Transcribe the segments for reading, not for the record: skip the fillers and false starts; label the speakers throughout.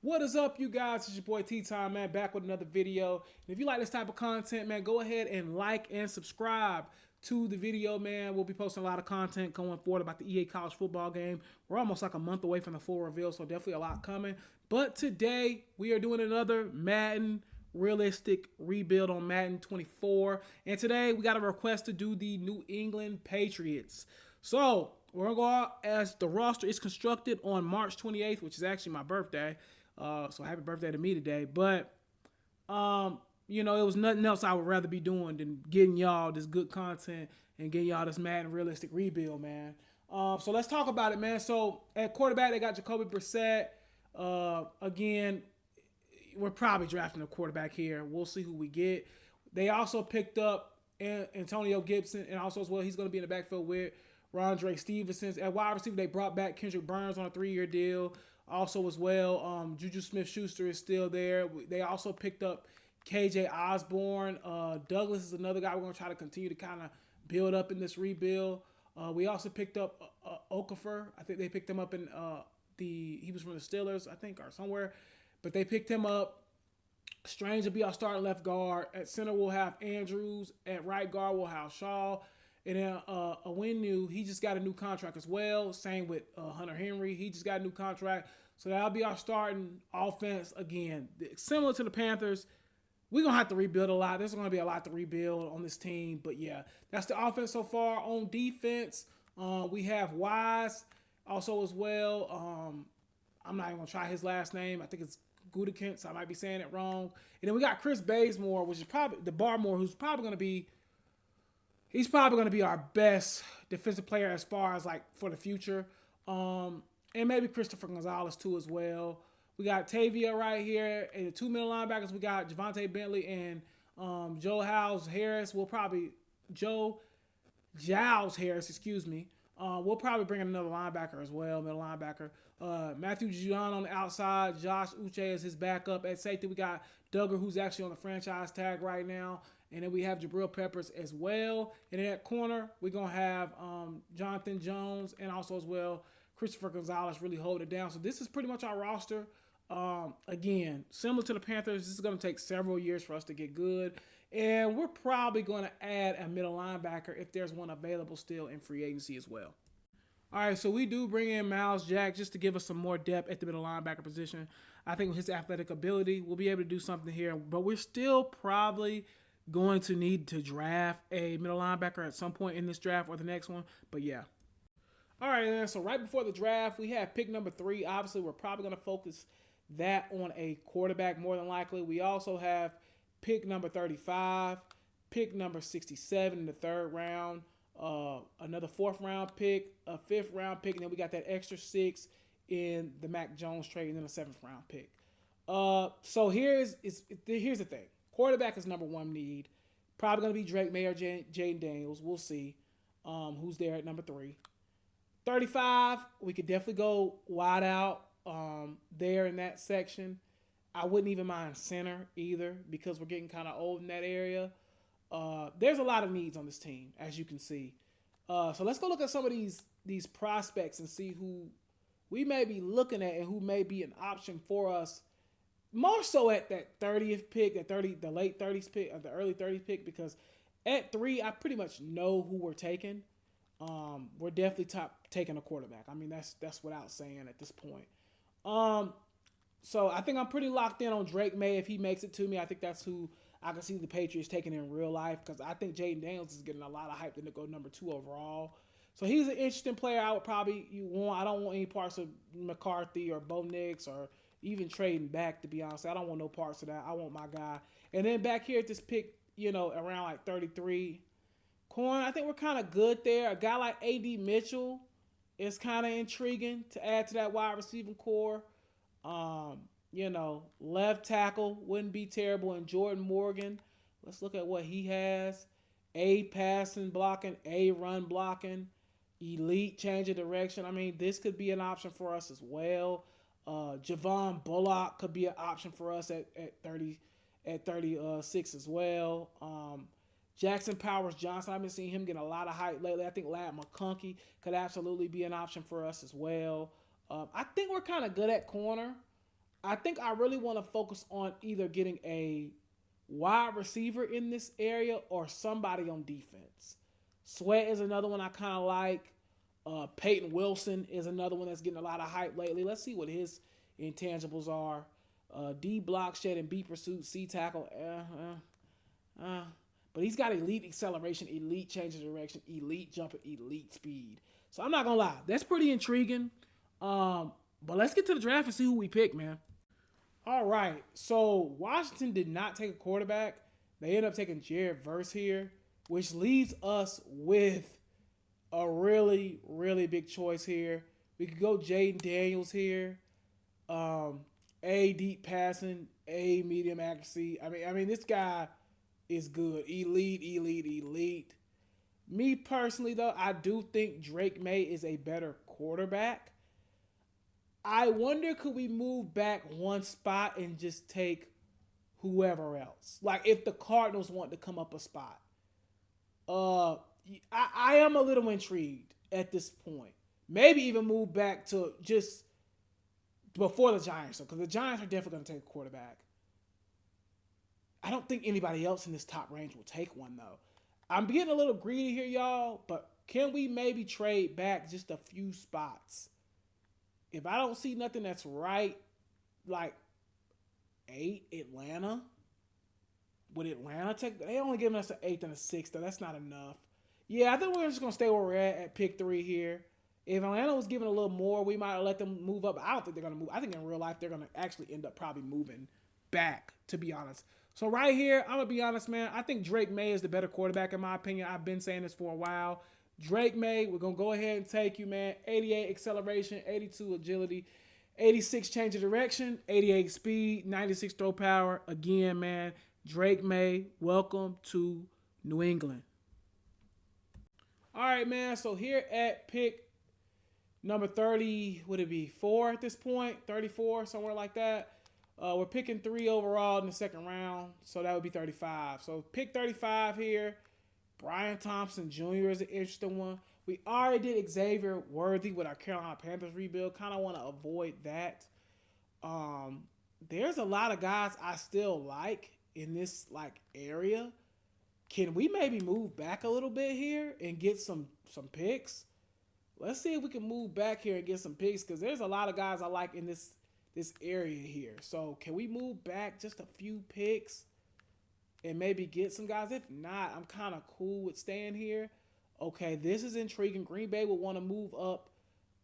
Speaker 1: What is up, you guys? It's your boy T-Time, man, back with another video. And if you like this type of content, man, go ahead and like and subscribe to the video, man. We'll be posting a lot of content going forward about the EA College football game. We're almost like a month away from the full reveal, so definitely a lot coming. But today, we are doing another Madden realistic rebuild on Madden 24. And today, we got a request to do the New England Patriots. So, we're going to go out as the roster is constructed on March 28th, which is actually my birthday. So happy birthday to me today. But it was nothing else I would rather be doing than getting y'all this good content and getting y'all this Madden realistic rebuild, man. So let's talk about it, man. So at quarterback, they got Jacoby Brissett. Again, we're probably drafting a quarterback here. We'll see who we get. They also picked up Antonio Gibson, and also as well, he's going to be in the backfield with Rondre Stevenson. At wide receiver, they brought back Kendrick Burns on a 3-year deal. Also as well, Juju Smith-Schuster is still there. They also picked up KJ Osborne. Douglas is another guy we're going to try to continue to kind of build up in this rebuild. We also picked up Okafor. I think they picked him up in he was from the Steelers, I think, or somewhere. But they picked him up. Strange will be our starting left guard. At center, we'll have Andrews. At right guard, we'll have Shaw. And then Awinu, he just got a new contract as well. Same with Hunter Henry. He just got a new contract. So that'll be our starting offense. Again, similar to the Panthers, we're going to have to rebuild a lot. There's going to be a lot to rebuild on this team. But, yeah, that's the offense so far. On defense, we have Wise also as well. I'm not even going to try his last name. I think it's Gudikins. I might be saying it wrong. And then we got Chris Bazemore, which is probably the Barmore, who's probably going to be – he's probably going to be our best defensive player as far as, like, for the future. And maybe Christopher Gonzalez, too, as well. We got Tavia right here. And the two middle linebackers, we got Javante Bentley and Joe Giles Harris. Joe Giles Harris, excuse me. We'll probably bring in another linebacker as well, middle linebacker. Matthew Gion on the outside. Josh Uche is his backup. At safety, we got Duggar, who's actually on the franchise tag right now. And then we have Jabril Peppers as well. And then at corner, we're going to have Jonathan Jones and also as well Christopher Gonzalez really hold it down. So this is pretty much our roster. Again, similar to the Panthers, this is going to take several years for us to get good. And we're probably going to add a middle linebacker if there's one available still in free agency as well. All right, so we do bring in Miles Jack just to give us some more depth at the middle linebacker position. I think with his athletic ability, we'll be able to do something here. But we're still probably going to need to draft a middle linebacker at some point in this draft or the next one. But yeah. All right, then. So right before the draft, we have pick number 3. Obviously, we're probably going to focus that on a quarterback more than likely. We also have pick number 35, pick number 67 in the 3rd round, another 4th round pick, a 5th round pick, and then we got that extra 6 in the Mac Jones trade, and then a 7th round pick. So here's the thing. Quarterback is number 1 need. Probably going to be Drake Maye or Jaden Daniels. We'll see who's there at number 3. 35, we could definitely go wide out there in that section. I wouldn't even mind center either because we're getting kind of old in that area. There's a lot of needs on this team, as you can see. So let's go look at some of these prospects and see who we may be looking at and who may be an option for us. More so at that 30th pick, the late 30s pick, or the early 30s pick, because at 3, I pretty much know who we're taking. We're definitely taking a quarterback. I mean, that's without saying at this point. So I think I'm pretty locked in on Drake Maye. If he makes it to me, I think that's who I can see the Patriots taking in real life, because I think Jaden Daniels is getting a lot of hype to go number 2 overall. So he's an interesting player I would probably want. I don't want any parts of McCarthy or Bo Nix or even trading back, to be honest. I don't want no parts of that. I want my guy. And then back here at this pick, around like 33, corner, I think we're kind of good there. A guy like A.D. Mitchell is kind of intriguing to add to that wide receiving core. Left tackle wouldn't be terrible. And Jordan Morgan, let's look at what he has. A, passing blocking, A, run blocking, elite change of direction. I mean, this could be an option for us as well. Javon Bullock could be an option for us at 36 as well. Jackson Powers Johnson, I've been seeing him getting a lot of hype lately. I think Lad McConkey could absolutely be an option for us as well. I think we're kind of good at corner. I think I really want to focus on either getting a wide receiver in this area or somebody on defense. Sweat is another one I kind of like. Peyton Wilson is another one that's getting a lot of hype lately. Let's see what his intangibles are. D block, shed, and B pursuit, C tackle. But he's got elite acceleration, elite change of direction, elite jump, and elite speed. So I'm not gonna lie, that's pretty intriguing. But let's get to the draft and see who we pick, man. All right, so Washington did not take a quarterback. They ended up taking Jared Verse here, which leaves us with a really, really big choice here. We could go Jaden Daniels here. A, deep passing, A, medium accuracy. I mean, this guy is good. Elite, elite, elite. Me personally, though, I do think Drake Maye is a better quarterback. I wonder, could we move back one spot and just take whoever else? Like, if the Cardinals want to come up a spot. I am a little intrigued at this point. Maybe even move back to just before the Giants, because the Giants are definitely going to take a quarterback. I don't think anybody else in this top range will take one, though. I'm getting a little greedy here, y'all, but can we maybe trade back just a few spots? If I don't see nothing that's right, like 8, Atlanta. Would Atlanta take? They only giving us an 8th and a 6th, though. That's not enough. Yeah, I think we're just going to stay where we're at pick 3 here. If Atlanta was given a little more, we might let them move up. I don't think they're going to move. I think in real life, they're going to actually end up probably moving back, to be honest. So right here, I'm going to be honest, man. I think Drake Maye is the better quarterback, in my opinion. I've been saying this for a while. Drake Maye, we're going to go ahead and take you, man. 88 acceleration, 82 agility, 86 change of direction, 88 speed, 96 throw power. Again, man, Drake Maye, welcome to New England. All right, man. So here at pick number 30, would it be 4 at this point? 34, somewhere like that. We're picking 3 overall in the second round, so that would be 35. So pick 35 here. Brian Thompson Jr. is an interesting one. We already did Xavier Worthy with our Carolina Panthers rebuild. Kind of want to avoid that. There's a lot of guys I still like in this area. Can we maybe move back a little bit here and get some picks? Let's see if we can move back here and get some picks, because there's a lot of guys I like in this area here. So can we move back just a few picks and maybe get some guys? If not, I'm kind of cool with staying here. Okay, this is intriguing. Green Bay would want to move up,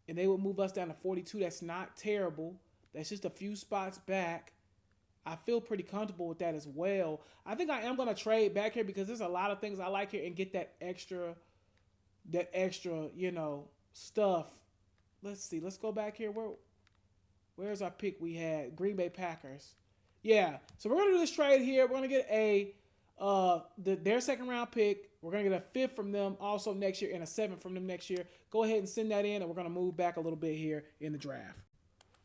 Speaker 1: and they would move us down to 42. That's not terrible. That's just a few spots back. I feel pretty comfortable with that as well. I think I am going to trade back here because there's a lot of things I like here and get that extra, stuff. Let's see. Let's go back here. Where's our pick we had? Green Bay Packers. Yeah. So we're going to do this trade here. We're going to get their second round pick. We're going to get a 5th from them also next year and a 7th from them next year. Go ahead and send that in, and we're going to move back a little bit here in the draft.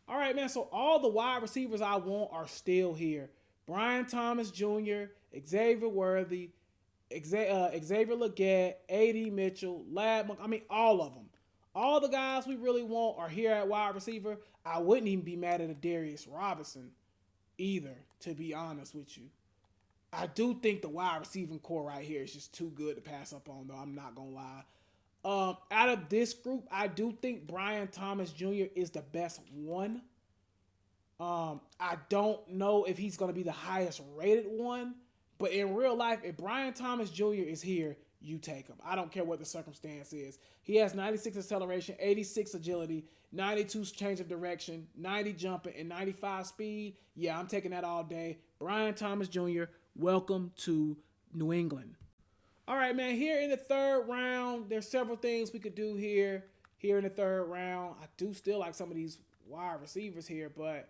Speaker 1: All right, man, so all the wide receivers I want are still here. Brian Thomas Jr., Xavier Worthy, Xavier Legette, A.D. Mitchell, Lab, all of them. All the guys we really want are here at wide receiver. I wouldn't even be mad at a Darius Robinson either, to be honest with you. I do think the wide receiving core right here is just too good to pass up on, though. I'm not going to lie. Out of this group, I do think Brian Thomas Jr. is the best one. I don't know if he's going to be the highest rated one, but in real life, if Brian Thomas Jr. is here, you take him. I don't care what the circumstance is. He has 96 acceleration, 86 agility, 92 change of direction, 90 jumping, and 95 speed. Yeah, I'm taking that all day. Brian Thomas Jr., welcome to New England. All right, man, here in the third round, there's several things we could do here in the third round. I do still like some of these wide receivers here, but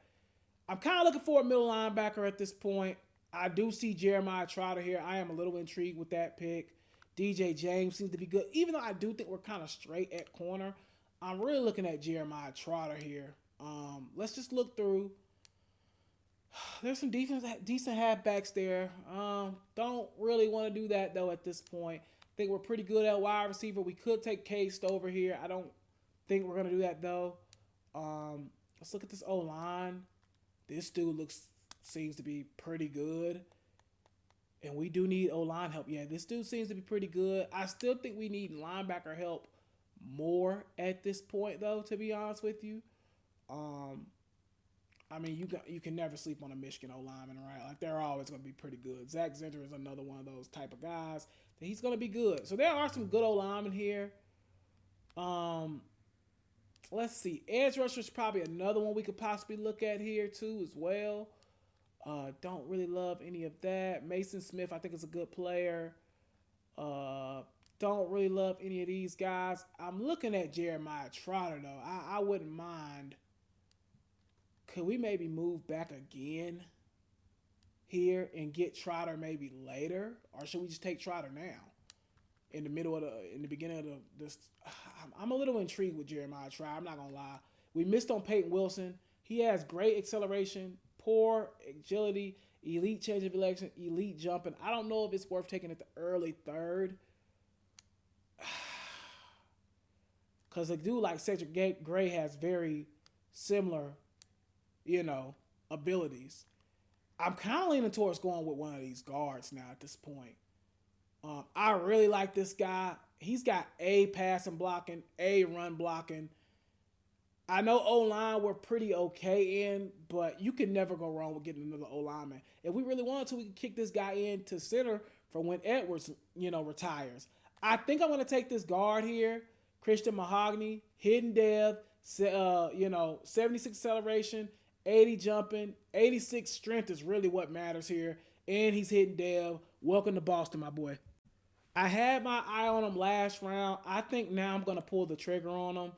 Speaker 1: I'm kind of looking for a middle linebacker at this point. I do see Jeremiah Trotter here. I am a little intrigued with that pick. DJ James seems to be good. Even though I do think we're kind of straight at corner, I'm really looking at Jeremiah Trotter here. Let's just look through. There's some decent halfbacks there. Don't really want to do that, though, at this point. I think we're pretty good at wide receiver. We could take Case over here. I don't think we're going to do that, though. Let's look at this O-line. This dude seems to be pretty good. And we do need O-line help. Yeah, this dude seems to be pretty good. I still think we need linebacker help more at this point, though, to be honest with you. Um, I mean, you can never sleep on a Michigan O-lineman, right? Like, they're always going to be pretty good. Zach Zinter is another one of those type of guys that he's going to be good. So there are some good O-linemen here. Let's see. Edge rusher is probably another one we could possibly look at here, too, as well. Don't really love any of that. Mason Smith, I think, is a good player. Don't really love any of these guys. I'm looking at Jeremiah Trotter, though. I wouldn't mind. Could we maybe move back again here and get Trotter maybe later? Or should we just take Trotter now? In the beginning of this, I'm a little intrigued with Jeremiah Trotter. I'm not going to lie. We missed on Peyton Wilson. He has great acceleration, poor agility, elite change of direction, elite jumping. I don't know if it's worth taking it the early third. Because a dude like Cedric Gray has very similar, abilities. I'm kind of leaning towards going with one of these guards now at this point. I really like this guy. He's got A, passing blocking, A, run blocking. I know O-line we're pretty okay in, but you can never go wrong with getting another O-lineman. If we really wanted to, we could kick this guy into center for when Edwards, retires. I think I'm going to take this guard here, Christian Mahogany, hidden dev, 76 acceleration, 80 jumping, 86 strength is really what matters here. And he's hitting dev. Welcome to Boston, my boy. I had my eye on him last round. I think now I'm going to pull the trigger on him.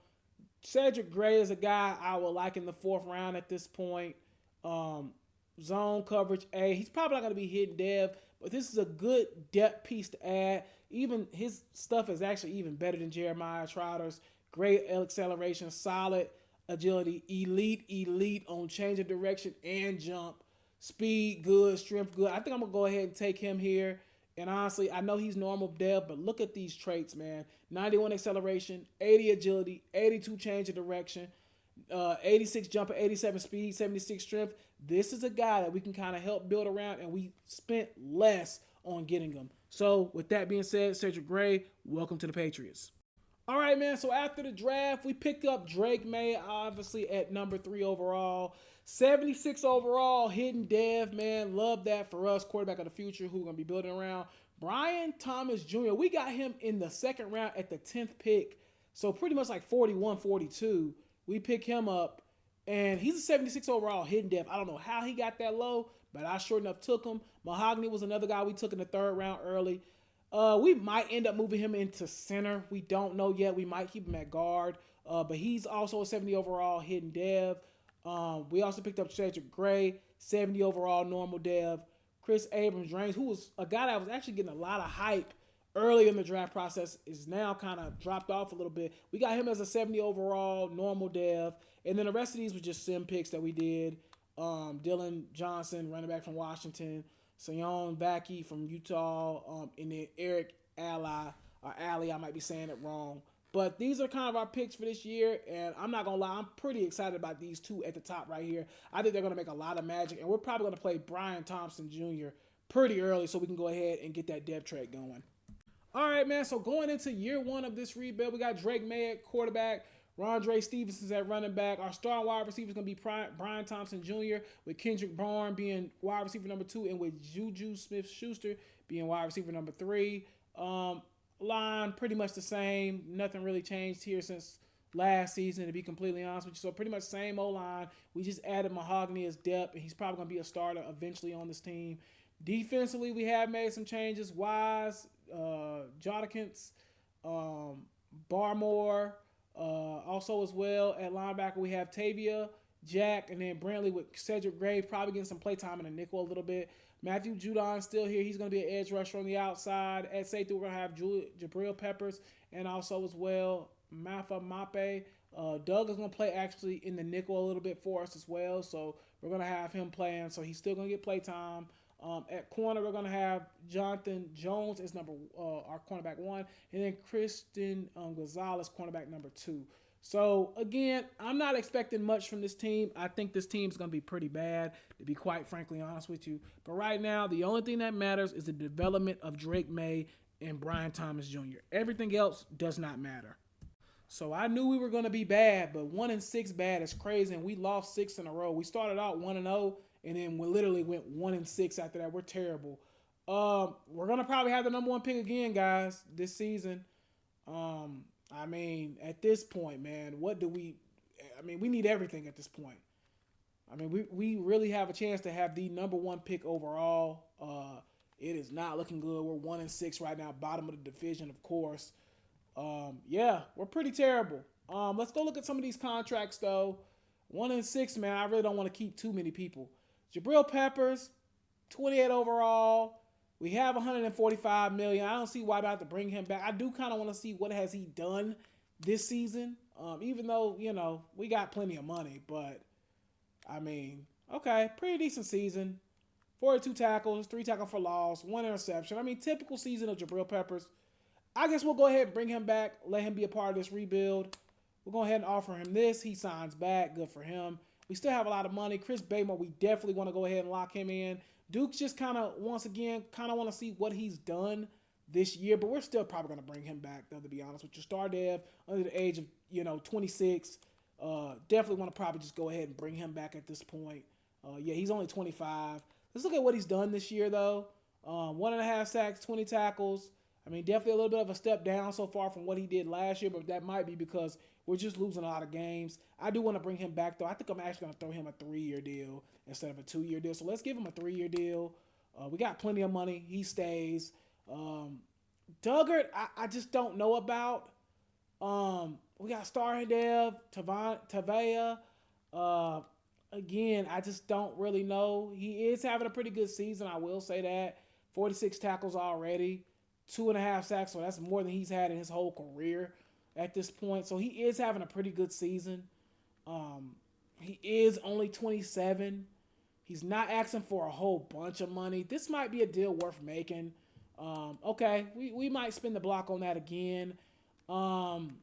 Speaker 1: Cedric Gray is a guy I would like in the 4th round at this point. Zone coverage A. He's probably not going to be hitting dev, but this is a good depth piece to add. Even his stuff is actually even better than Jeremiah Trotter's. Great acceleration, solid agility, elite on change of direction and jump. Speed good, strength good. I think I'm going to go ahead and take him here. And honestly, I know he's normal dev, but look at these traits, man. 91 acceleration, 80 agility, 82 change of direction, 86 jumper, 87 speed, 76 strength. This is a guy that we can kind of help build around, and we spent less on getting him. So with that being said, Cedric Gray, welcome to the Patriots. All right, man. So after the draft, we picked up Drake Maye, obviously at number 3 overall. 76 overall, hidden dev, man. Love that for us. Quarterback of the future who we're going to be building around. Brian Thomas Jr., we got him in the 2nd round at the 10th pick. So pretty much like 41, 42. We pick him up, and he's a 76 overall hidden dev. I don't know how he got that low, but I sure enough took him. Mahogany was another guy we took in the 3rd round early. We might end up moving him into center. We don't know yet. We might keep him at guard. But he's also a 70 overall hidden dev. We also picked up Cedric Gray, 70 overall normal dev. Chris Abrams-Drains, who was a guy that was actually getting a lot of hype early in the draft process, is now kind of dropped off a little bit. We got him as a 70 overall normal dev. And then the rest of these were just sim picks that we did. Dylan Johnson, running back from Washington. Sion Vaki from Utah. And then Eric Alley, I might be saying it wrong. But these are kind of our picks for this year, and I'm not going to lie, I'm pretty excited about these two at the top right here. I think they're going to make a lot of magic, and we're probably going to play Brian Thompson Jr. pretty early so we can go ahead and get that depth chart going. All right, man, so going into year 1 of this rebuild, we got Drake Maye at quarterback, Rondre Stevenson's at running back. Our star wide receiver is going to be Brian Thompson Jr., with Kendrick Bourne being wide receiver number 2, and with Juju Smith-Schuster being wide receiver number 3. Line pretty much the same. Nothing really changed here since last season, to be completely honest with you. So pretty much same O-line. We just added Mahogany as depth, and he's probably going to be a starter eventually on this team. Defensively, we have made some changes. Wise, Jodikins, Barmore, also as well at linebacker we have Tavia, Jack, and then Brantley with Cedric Gray, probably getting some play time in the nickel a little bit. Matthew Judon still here. He's going to be an edge rusher on the outside. At safety, we're going to have Jabril Peppers, and also as well Mafa Mape. Doug is going to play actually in the nickel a little bit for us as well, so we're going to have him playing, so he's still going to get play time. At corner, we're going to have Jonathan Jones as our cornerback 1, and then Christian Gonzalez, cornerback number 2. So again, I'm not expecting much from this team. I think this team's going to be pretty bad, to be quite frankly honest with you. But right now, the only thing that matters is the development of Drake Maye and Brian Thomas Jr. Everything else does not matter. So I knew we were going to be bad, but 1-6 bad is crazy, and we lost 6 in a row. We started out 1-0, and then we literally went 1-6 after that. We're terrible. We're gonna probably have the number 1 pick again, guys, this season. I mean, at this point, man, what do we? I mean, we need everything at this point. I mean, we really have a chance to have the number 1 pick overall. It is not looking good. We're 1-6 right now, bottom of the division, of course. Yeah, we're pretty terrible. Let's go look at some of these contracts though. 1-6, man. I really don't want to keep too many people. Jabril Peppers, 28 overall. We have 145 million. I don't see why I have to bring him back. I do kind of want to see what has he done this season. Even though, you know, we got plenty of money, but I mean, okay, pretty decent season. 42 tackles, 3 tackles for loss, 1 interception. I mean, typical season of Jabril Peppers. I guess we'll go ahead and bring him back, let him be a part of this rebuild. We'll go ahead and offer him this. He signs back. Good for him. We still have a lot of money. Chris Bateman, we definitely want to go ahead and lock him in. Duke's just kind of, once again, kind of want to see what he's done this year, but we're still probably going to bring him back, though, to be honest with you. Star Dev, under the age of, 26. Definitely want to probably just go ahead and bring him back at this point. Yeah, he's only 25. Let's look at what he's done this year, though. 1.5 sacks, 20 tackles. I mean, definitely a little bit of a step down so far from what he did last year, but that might be because we're just losing a lot of games. I do want to bring him back, though. I think I'm actually going to throw him a 3-year deal instead of a 2-year deal. So let's give him a 3-year deal. We got plenty of money. He stays. Duggart, I just don't know about. We got Star Dev, Tavea. Again, I just don't really know. He is having a pretty good season, I will say that. 46 tackles already. 2.5 sacks, so that's more than he's had in his whole career at this point. So he is having a pretty good season. He is only 27. He's not asking for a whole bunch of money. This might be a deal worth making. Okay, we might spin the block on that again. Duggart,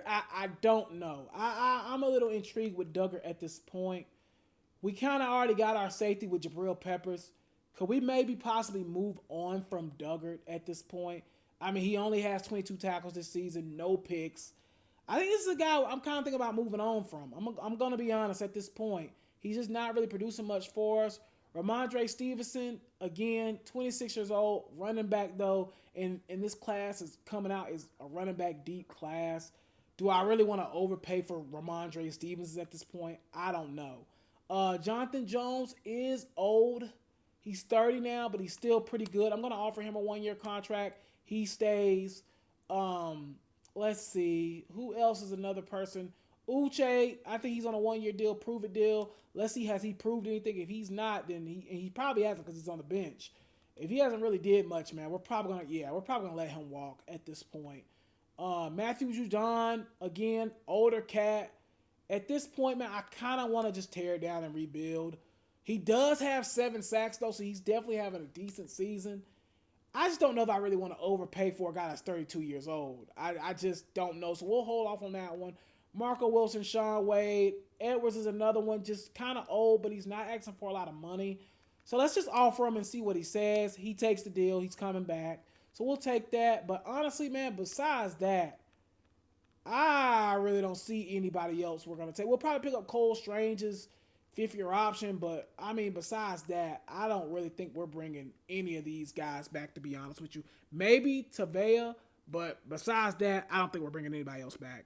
Speaker 1: I don't know. I'm a little intrigued with Duggart at this point. We kind of already got our safety with Jabril Peppers. Could we maybe possibly move on from Duggart at this point? I mean, he only has 22 tackles this season, no picks. I think this is a guy I'm kind of thinking about moving on from. I'm going to be honest at this point. He's just not really producing much for us. Ramondre Stevenson, again, 26 years old, running back though, and this class is coming out as a running back deep class. Do I really want to overpay for Ramondre Stevenson at this point? I don't know. Jonathan Jones is old. He's 30 now, but he's still pretty good. I'm going to offer him a 1-year contract. He stays. Let's see. Who else is another person? Uche, I think he's on a 1-year deal, prove it deal. Let's see, has he proved anything? If he's not, then he probably hasn't because he's on the bench. If he hasn't really did much, man, we're probably gonna let him walk at this point. Matthew Judon, again, older cat. At this point, man, I kind of want to just tear it down and rebuild. He does have 7 sacks, though, so he's definitely having a decent season. I just don't know if I really want to overpay for a guy that's 32 years old. I just don't know, so we'll hold off on that one. Marco Wilson, Sean Wade. Edwards is another one, just kind of old, but he's not asking for a lot of money. So let's just offer him and see what he says. He takes the deal. He's coming back. So we'll take that. But honestly, man, besides that, I really don't see anybody else we're going to take. We'll probably pick up Cole Strange's 5th-year option, but I mean, besides that, I don't really think we're bringing any of these guys back, to be honest with you. Maybe Tavea, but besides that, I don't think we're bringing anybody else back.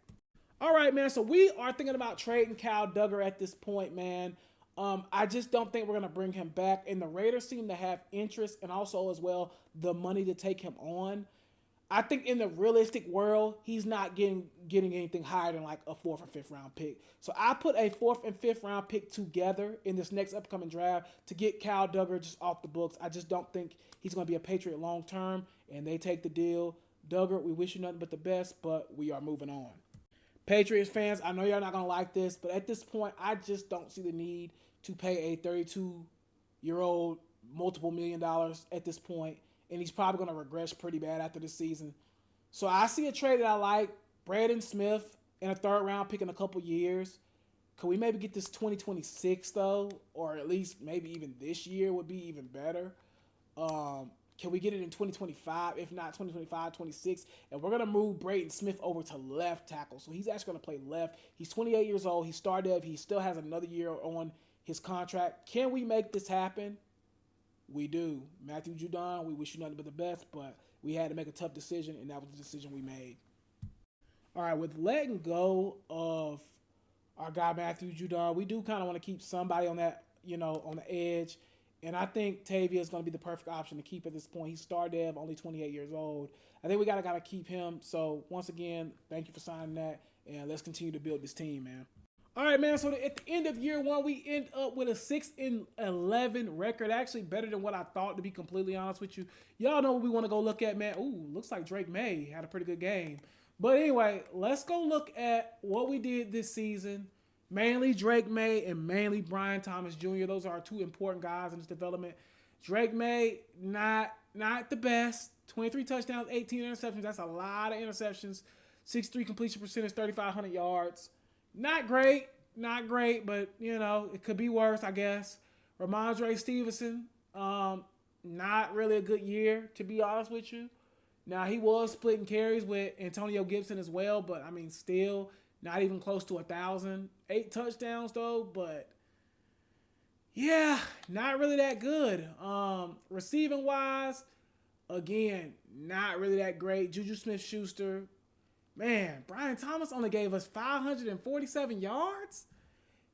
Speaker 1: All right, man, so we are thinking about trading Kyle Duggar at this point, man. I just don't think we're going to bring him back, and the Raiders seem to have interest and also as well the money to take him on. I think in the realistic world, he's not getting anything higher than like a 4th or 5th round pick. So I put a 4th and 5th round pick together in this next upcoming draft to get Kyle Duggar just off the books. I just don't think he's going to be a Patriot long term, and they take the deal. Duggar, we wish you nothing but the best, but we are moving on. Patriots fans, I know y'all not going to like this, but at this point, I just don't see the need to pay a 32-year-old multiple $1 million at this point. And he's probably going to regress pretty bad after this season. So I see a trade that I like. Braden Smith in a third round pick in a couple years. Could we maybe get this 2026 though, or at least maybe even this year would be even better? Can we get it in 2025? If not 2025, 26. And we're going to move Braden Smith over to left tackle. So he's actually going to play left. He's 28 years old. He's star dev. He still has another year on his contract. Can we make this happen? We do. Matthew Judon, we wish you nothing but the best, but we had to make a tough decision, and that was the decision we made. All right, with letting go of our guy Matthew Judon, we do kind of want to keep somebody on that, on the edge. And I think Tavia is going to be the perfect option to keep at this point. He's star dev, only 28 years old. I think we gotta keep him. So once again, thank you for signing that, and let's continue to build this team, man. All right, man. So at the end of year one, we end up with a 6-11 record. Actually, better than what I thought, to be completely honest with you. Y'all know what we want to go look at, man. Ooh, looks like Drake Maye had a pretty good game. But anyway, let's go look at what we did this season. Mainly Drake Maye and mainly Brian Thomas Jr. Those are our two important guys in this development. Drake Maye, not the best. 23 touchdowns, 18 interceptions. That's a lot of interceptions. 63 completion percentage, 3,500 yards. Not great, but, it could be worse, I guess. Ramondre Stevenson, not really a good year, to be honest with you. Now, he was splitting carries with Antonio Gibson as well, but, still not even close to 1,000. 8 touchdowns, though, but, yeah, not really that good. Receiving-wise, again, not really that great. Juju Smith-Schuster, man, Brian Thomas only gave us 547 yards.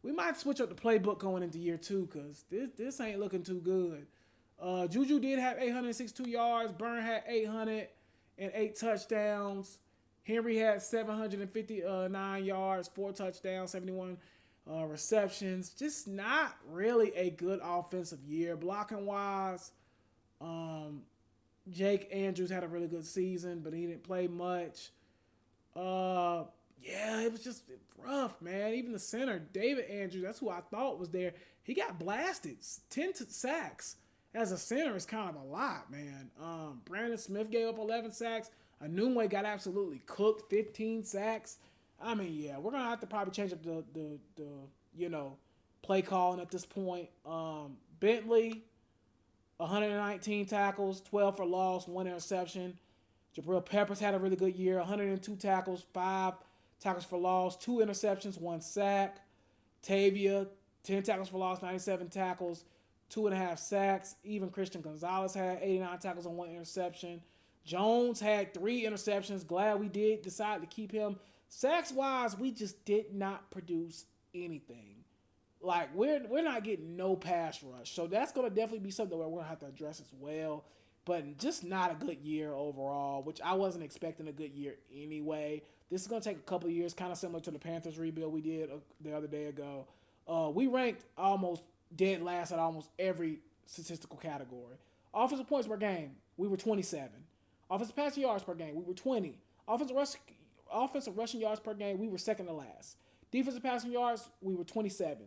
Speaker 1: We might switch up the playbook going into year two because this ain't looking too good. Juju did have 862 yards. Burn had 808 touchdowns. Henry had 759 yards, 4 touchdowns, 71 receptions. Just not really a good offensive year. Blocking-wise, Jake Andrews had a really good season, but he didn't play much. Yeah, it was just rough, man. Even the center, David Andrews, that's who I thought was there. He got blasted. 10 sacks as a center is kind of a lot, man. Brandon Smith gave up 11 sacks. Anunwe got absolutely cooked, 15 sacks. Yeah, we're going to have to probably change up the play calling at this point. Bentley, 119 tackles, 12 for loss, 1 interception. Jabril Peppers had a really good year, 102 tackles, 5 tackles for loss, 2 interceptions, 1 sack. Tavia, 10 tackles for loss, 97 tackles, 2.5 sacks. Even Christian Gonzalez had 89 tackles and 1 interception. Jones had 3 interceptions. Glad we did decide to keep him. Sacks-wise, we just did not produce anything. Like, we're not getting no pass rush. So that's going to definitely be something where we're going to have to address as well. But just not a good year overall, which I wasn't expecting a good year anyway. This is going to take a couple of years, kind of similar to the Panthers rebuild we did the other day ago. We ranked almost dead last at almost every statistical category. Offensive points per game, we were 27. Offensive passing yards per game, we were 20. Offensive rushing yards per game, we were second to last. Defensive passing yards, we were 27.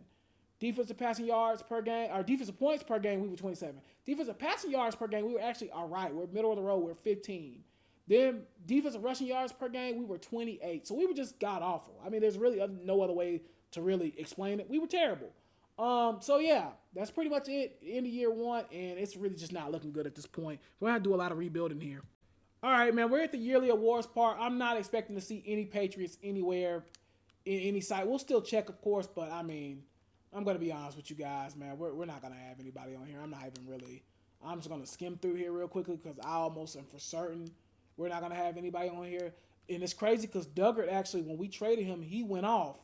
Speaker 1: Defensive passing yards per game, or defensive points per game, we were 27. Defensive passing yards per game, we were actually all right. We're middle of the road, we're 15. Then defensive rushing yards per game, we were 28. So we were just god awful. There's really no other way to really explain it. We were terrible. So yeah, that's pretty much it. End of year one, and it's really just not looking good at this point. We're gonna do a lot of rebuilding here. All right, man, we're at the yearly awards part. I'm not expecting to see any Patriots anywhere in any site. We'll still check, of course, but I'm going to be honest with you guys, man. We're not going to have anybody on here. I'm just going to skim through here real quickly because I almost am for certain we're not going to have anybody on here. And it's crazy because Duggart, actually, when we traded him, he went off.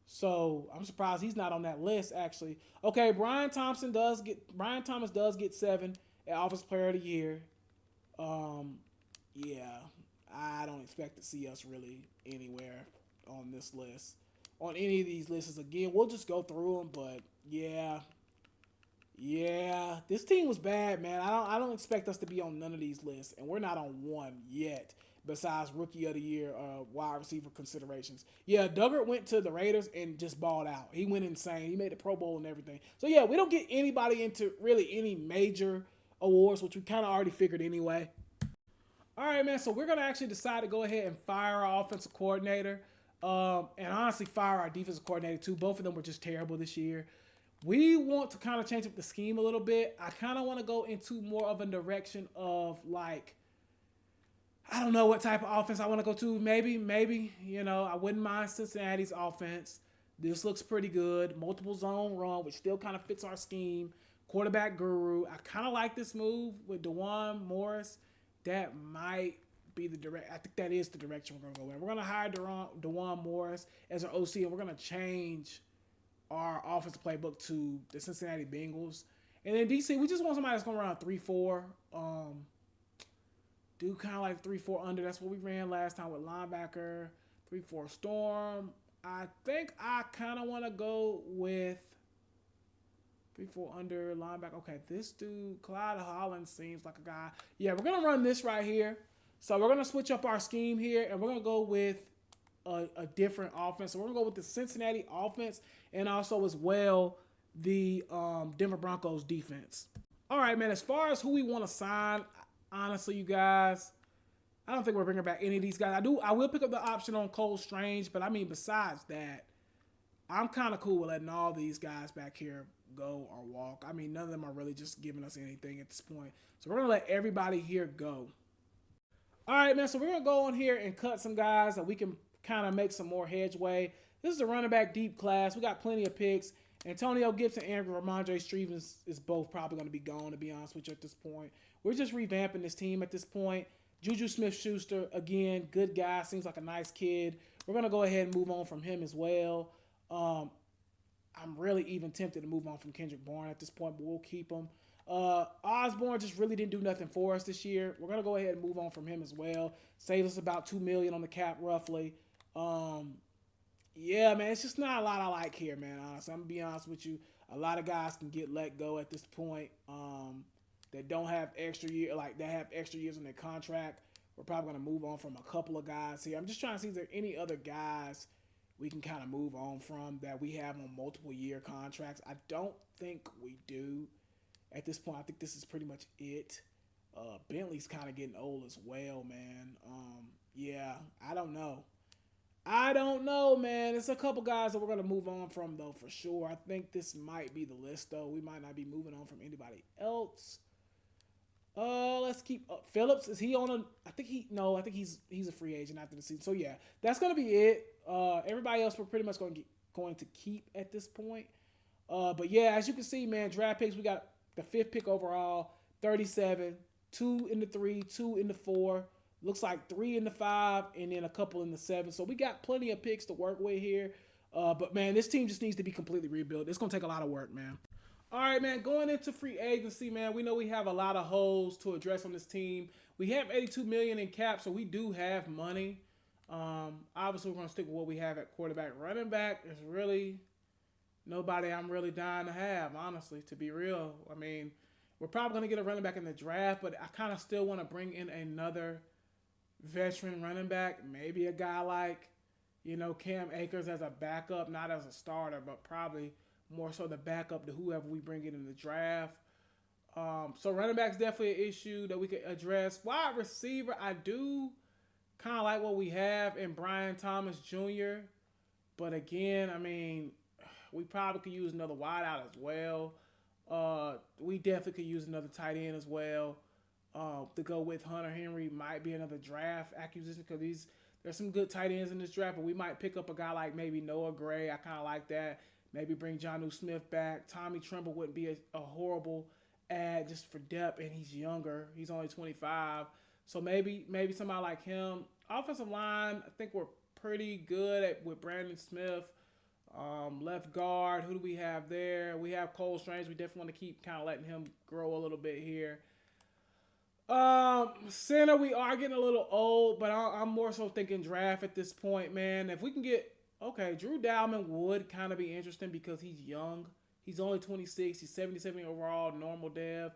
Speaker 1: So I'm surprised he's not on that list, actually. Okay, Brian Thomas does get 7 at Offensive Player of the Year. Yeah, I don't expect to see us really anywhere on this list. On any of these lists, again, we'll just go through them, but yeah, this team was bad, man. I don't expect us to be on none of these lists, and we're not on one yet, besides Rookie of the Year, wide receiver considerations. Yeah, Duggart went to the Raiders and just balled out. He went insane. He made the Pro Bowl and everything. So yeah, we don't get anybody into really any major awards, which we kind of already figured anyway. All right, man. So we're gonna actually decide to go ahead and fire our offensive coordinator, and honestly fire our defensive coordinator too. Both of them were just terrible this year. We want to kind of change up the scheme a little bit. I kind of want to go into more of a direction of like, I don't know what type of offense I want to go to. Maybe, I wouldn't mind Cincinnati's offense. This looks pretty good. Multiple zone run, which still kind of fits our scheme. Quarterback guru. I kind of like this move with DeJuan Morris. That might be the direct. I think that is the direction we're going to go in. We're going to hire DeJuan Morris as our OC, and we're going to change our offensive playbook to the Cincinnati Bengals. And then DC, we just want somebody that's going to run 3-4. Do kind of like 3-4 under. That's what we ran last time with linebacker. 3-4 storm. I think I kind of want to go with 3-4 under linebacker. Okay, this dude, Clyde Holland, seems like a guy. Yeah, we're going to run this right here. So we're going to switch up our scheme here, and we're going to go with a different offense. So we're going to go with the Cincinnati offense and also as well the Denver Broncos defense. All right, man, as far as who we want to sign, honestly, you guys, I don't think we're bringing back any of these guys. I will pick up the option on Cole Strange, but I mean, besides that, I'm kind of cool with letting all these guys back here go or walk. I mean, none of them are really just giving us anything at this point. So we're going to let everybody here go. All right, man, so we're going to go on here and cut some guys that we can kind of make some more headway. This is a running back deep class. We got plenty of picks. Antonio Gibson and Ramondre Stevens is both probably going to be gone, to be honest with you, at this point. We're just revamping this team at this point. Juju Smith-Schuster, again, good guy. Seems like a nice kid. We're going to go ahead and move on from him as well. I'm really even tempted to move on from Kendrick Bourne at this point, but we'll keep him. Osborne just really didn't do nothing for us this year. We're going to go ahead and move on from him as well. Save us about $2 million on the cap, roughly. Yeah, man, it's just not a lot I like here, man. Honestly, I'm going to be honest with you. A lot of guys can get let go at this point that don't have extra year, like that have extra years on their contract. We're probably going to move on from a couple of guys here. I'm just trying to see if there are any other guys we can kind of move on from that we have on multiple year contracts. I don't think we do. At this point, I think this is pretty much it. Bentley's kind of getting old as well, man. Yeah, I don't know. Man. There's a couple guys that we're going to move on from, though, for sure. I think this might be the list, though. We might not be moving on from anybody else. Let's keep Phillips. Is he on a? I think he's a free agent after the season. So yeah, that's gonna be it. Everybody else we're pretty much going to keep at this point. But yeah, as you can see, man, draft picks, we got the 5th pick overall, 37, 2 in the 3, 2 in the 4. Looks like 3 in the 5, and then a couple in the 7. So we got plenty of picks to work with here. But man, this team just needs to be completely rebuilt. It's gonna take a lot of work, man. All right, man, going into free agency, man, we know we have a lot of holes to address on this team. We have $82 million in cap, so we do have money. Obviously, we're going to stick with what we have at quarterback. Running back is really nobody I'm really dying to have, honestly, to be real. I mean, we're probably going to get a running back in the draft, but I kind of still want to bring in another veteran running back, maybe a guy like, Cam Akers as a backup, not as a starter, but probably more so the backup to whoever we bring in the draft. So running back's definitely an issue that we could address. Wide receiver, I do kind of like what we have in Brian Thomas Jr. But again, I mean, we probably could use another wideout as well. We definitely could use another tight end as well. To go with Hunter Henry might be another draft acquisition because there's some good tight ends in this draft, but we might pick up a guy like maybe Noah Gray. I kind of like that. Maybe bring Jonnu Smith back. Tommy Tremble wouldn't be a horrible add just for depth, and he's younger. He's only 25. So maybe somebody like him. Offensive line, I think we're pretty good with Brandon Smith. Left guard, who do we have there? We have Cole Strange. We definitely want to keep kind of letting him grow a little bit here. Center, we are getting a little old, but I'm more so thinking draft at this point, man. If we can get Drew Dalman would kind of be interesting because he's young. He's only 26. He's 77 overall, normal dev.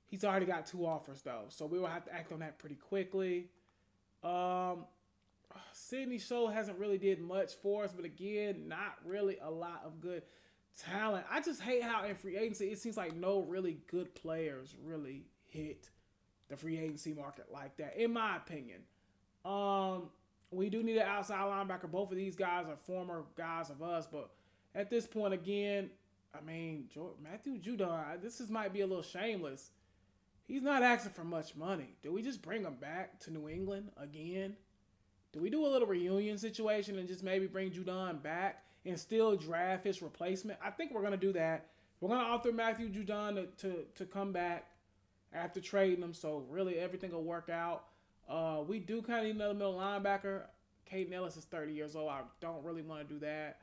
Speaker 1: He's already got 2 offers, though, so we will have to act on that pretty quickly. Sidney Show hasn't really did much for us, but again, not really a lot of good talent. I just hate how in free agency it seems like no really good players really hit the free agency market like that, in my opinion. We do need an outside linebacker. Both of these guys are former guys of us, but at this point, again, I mean, Matthew Judon, might be a little shameless. He's not asking for much money. Do we just bring him back to New England again? Do we do a little reunion situation and just maybe bring Judon back and still draft his replacement? I think we're going to do that. We're going to offer Matthew Judon to come back after trading him, so really everything will work out. We do kind of need another middle linebacker. Caden Ellis is 30 years old. I don't really want to do that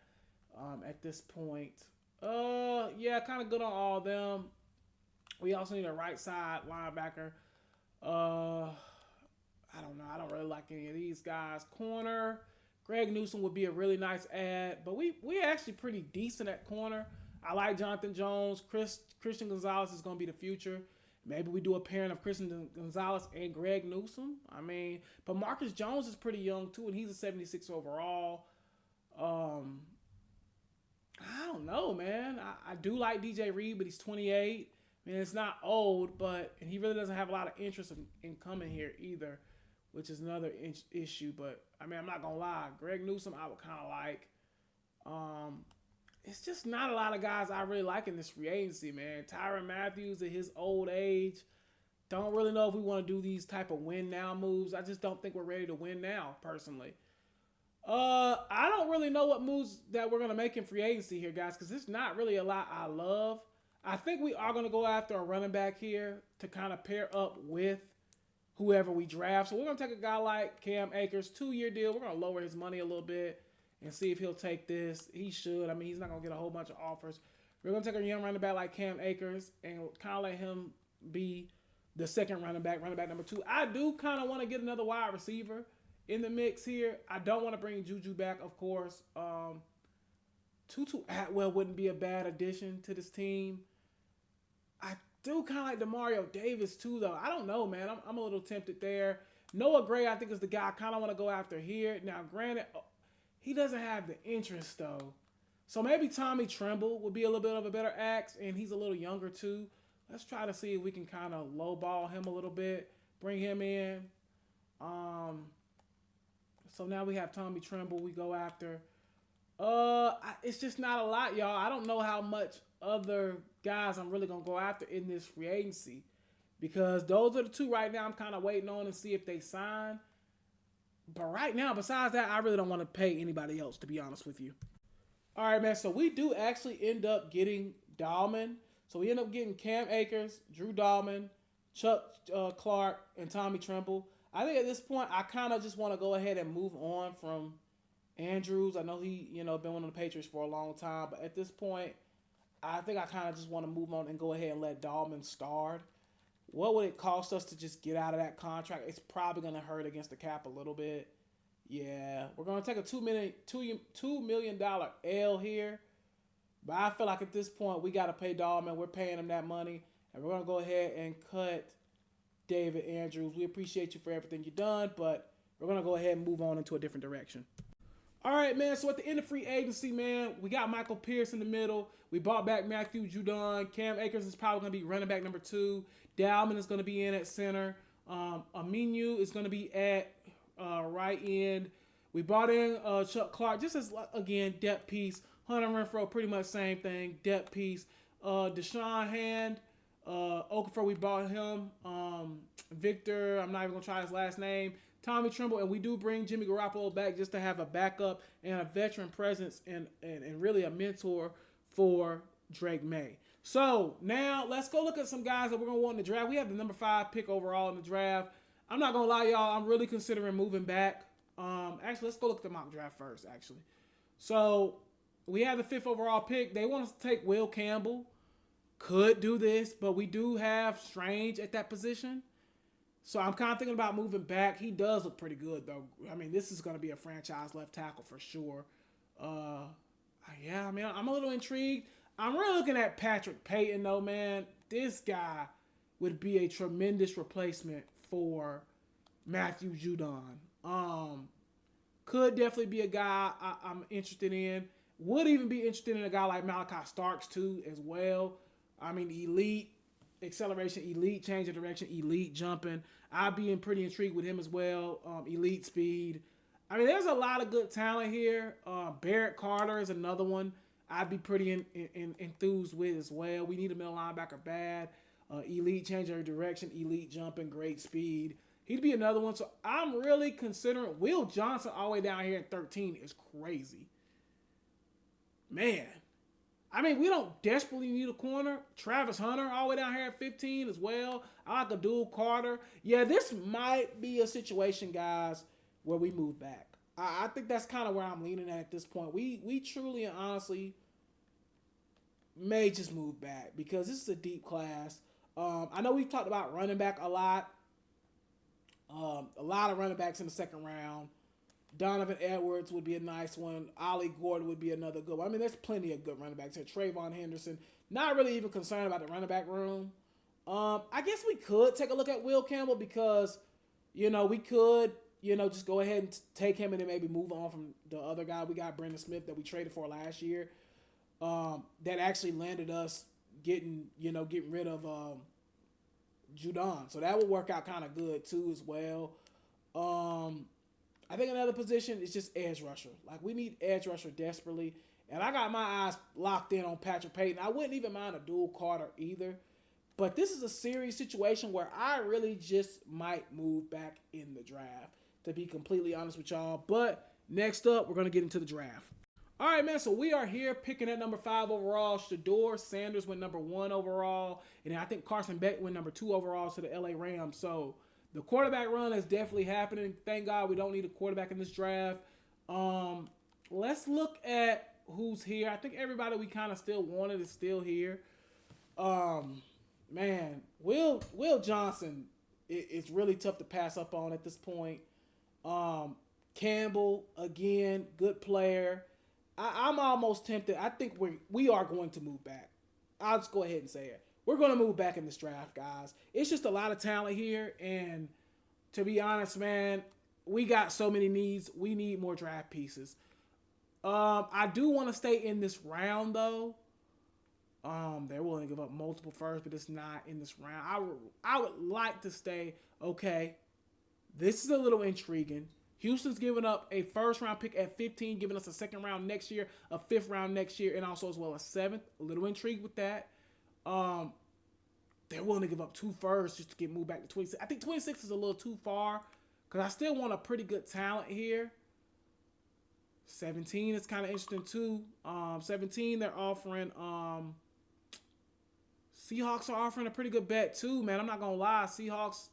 Speaker 1: at this point. Yeah, kind of good on all of them. We also need a right side linebacker. I don't know. I don't really like any of these guys. Corner, Greg Newsome would be a really nice add, but we're actually pretty decent at corner. I like Jonathan Jones. Christian Gonzalez is going to be the future. Maybe we do a pairing of Christian Gonzalez and Greg Newsome. I mean, but Marcus Jones is pretty young too, and he's a 76 overall. I don't know, man. I do like DJ Reed, but he's 28. I mean, it's not old, and he really doesn't have a lot of interest in coming here either, which is another issue. But, I mean, I'm not going to lie. Greg Newsome, I would kind of like. It's just not a lot of guys I really like in this free agency, man. Tyrann Mathieu at his old age. Don't really know if we want to do these type of win now moves. I just don't think we're ready to win now, personally. I don't really know what moves that we're going to make in free agency here, guys, because there's not really a lot I love. I think we are going to go after a running back here to kind of pair up with whoever we draft. So we're going to take a guy like Cam Akers, 2-year deal. We're going to lower his money a little bit and see if he'll take this. He should. I mean, he's not going to get a whole bunch of offers. We're going to take a young running back like Cam Akers and kind of let him be the second running back number 2. I do kind of want to get another wide receiver in the mix here. I don't want to bring Juju back, of course. Tutu Atwell wouldn't be a bad addition to this team. I do kind of like Demario Davis too, though. I don't know, man. I'm a little tempted there. Noah Gray, I think, is the guy I kind of want to go after here. Now, granted, he doesn't have the interest, though. So maybe Tommy Tremble would be a little bit of a better axe, and he's a little younger, too. Let's try to see if we can kind of lowball him a little bit, bring him in. So now we have Tommy Tremble we go after. It's just not a lot, y'all. I don't know how much other guys I'm really going to go after in this free agency, because those are the two right now I'm kind of waiting on to see if they sign. But right now, besides that, I really don't want to pay anybody else, to be honest with you. All right, man, so we do actually end up getting Dahlman. So we end up getting Cam Akers, Drew Dahlman, Chuck Clark, and Tommy Tremble. I think at this point, I kind of just want to go ahead and move on from Andrews. I know he, been one of the Patriots for a long time, but at this point, I think I kind of just want to move on and go ahead and let Dahlman start. What would it cost us to just get out of that contract? It's probably going to hurt against the cap a little bit. Yeah, we're going to take a $2 million L here. But I feel like at this point, we got to pay Dahlman. We're paying him that money. And we're going to go ahead and cut David Andrews. We appreciate you for everything you've done, but we're going to go ahead and move on into a different direction. All right, man, so at the end of free agency, man, we got Michael Pierce in the middle. We bought back Matthew Judon. Cam Akers is probably going to be running back number 2. Dahlman is going to be in at center. Aminu is going to be at right end. We brought in Chuck Clark just as, again, depth piece. Hunter Renfrow, pretty much same thing, depth piece. Deshaun Hand, Okafor, we bought him. Victor, I'm not even going to try his last name. Tommy Tremble, and we do bring Jimmy Garoppolo back just to have a backup and a veteran presence and really a mentor for Drake Maye. So now let's go look at some guys that we're going to want in the draft. We have the number 5 pick overall in the draft. I'm not going to lie, y'all. I'm really considering moving back. Actually, let's go look at the mock draft first, actually. So we have the 5th overall pick. They want us to take Will Campbell. Could do this, but we do have Strange at that position. So I'm kind of thinking about moving back. He does look pretty good, though. I mean, this is going to be a franchise left tackle for sure. Yeah, I mean, I'm a little intrigued. I'm really looking at Patrick Payton, though, man. This guy would be a tremendous replacement for Matthew Judon. Could definitely be a guy I'm interested in. Would even be interested in a guy like Malachi Starks, too, as well. I mean, elite acceleration, elite change of direction, elite jumping. I'd be pretty intrigued with him as well. Elite speed. I mean, there's a lot of good talent here. Barrett Carter is another one I'd be pretty enthused with as well. We need a middle linebacker bad. Elite change of direction, elite jumping, great speed. He'd be another one. So I'm really considering Will Johnson all the way down here at 13 is crazy. Man. I mean, we don't desperately need a corner. Travis Hunter all the way down here at 15 as well. I like a dual Carter. Yeah, this might be a situation, guys, where we move back. I think that's kind of where I'm leaning at this point. We truly and honestly may just move back because this is a deep class. I know we've talked about running back a lot. A lot of running backs in the second round. Donovan Edwards would be a nice one. Ollie Gordon would be another good one. I mean, there's plenty of good running backs here. Trayvon Henderson. Not really even concerned about the running back room. I guess we could take a look at Will Campbell because, we could, just go ahead and take him and then maybe move on from the other guy. We got Brendan Smith that we traded for last year. That actually landed us getting rid of Judon. So that would work out kind of good too as well. I think another position is just edge rusher. Like, we need edge rusher desperately. And I got my eyes locked in on Patrick Payton. I wouldn't even mind a dual Carter either. But this is a serious situation where I really just might move back in the draft, to be completely honest with y'all. But next up, we're going to get into the draft. All right, man, so we are here picking at number 5 overall. Shedeur Sanders went number 1 overall. And I think Carson Beck went number 2 overall to the LA Rams. So the quarterback run is definitely happening. Thank God we don't need a quarterback in this draft. Let's look at who's here. I think everybody we kind of still wanted is still here. Man, Will Johnson is really tough to pass up on at this point. Campbell, again, good player. I'm almost tempted. I think we are going to move back. I'll just go ahead and say it. We're going to move back in this draft, guys. It's just a lot of talent here. And to be honest, man, we got so many needs. We need more draft pieces. I do want to stay in this round, though. They're willing to give up multiple firsts, but it's not in this round. I would like to stay. Okay, this is a little intriguing. Houston's giving up a first-round pick at 15, giving us a second round next year, a fifth round next year, and also as well a seventh. A little intrigued with that. They're willing to give up 2 firsts just to get moved back to 26. I think 26 is a little too far because I still want a pretty good talent here. 17 is kind of interesting too. 17, they're offering. Seahawks are offering a pretty good bet too, man. I'm not gonna lie. Seahawks,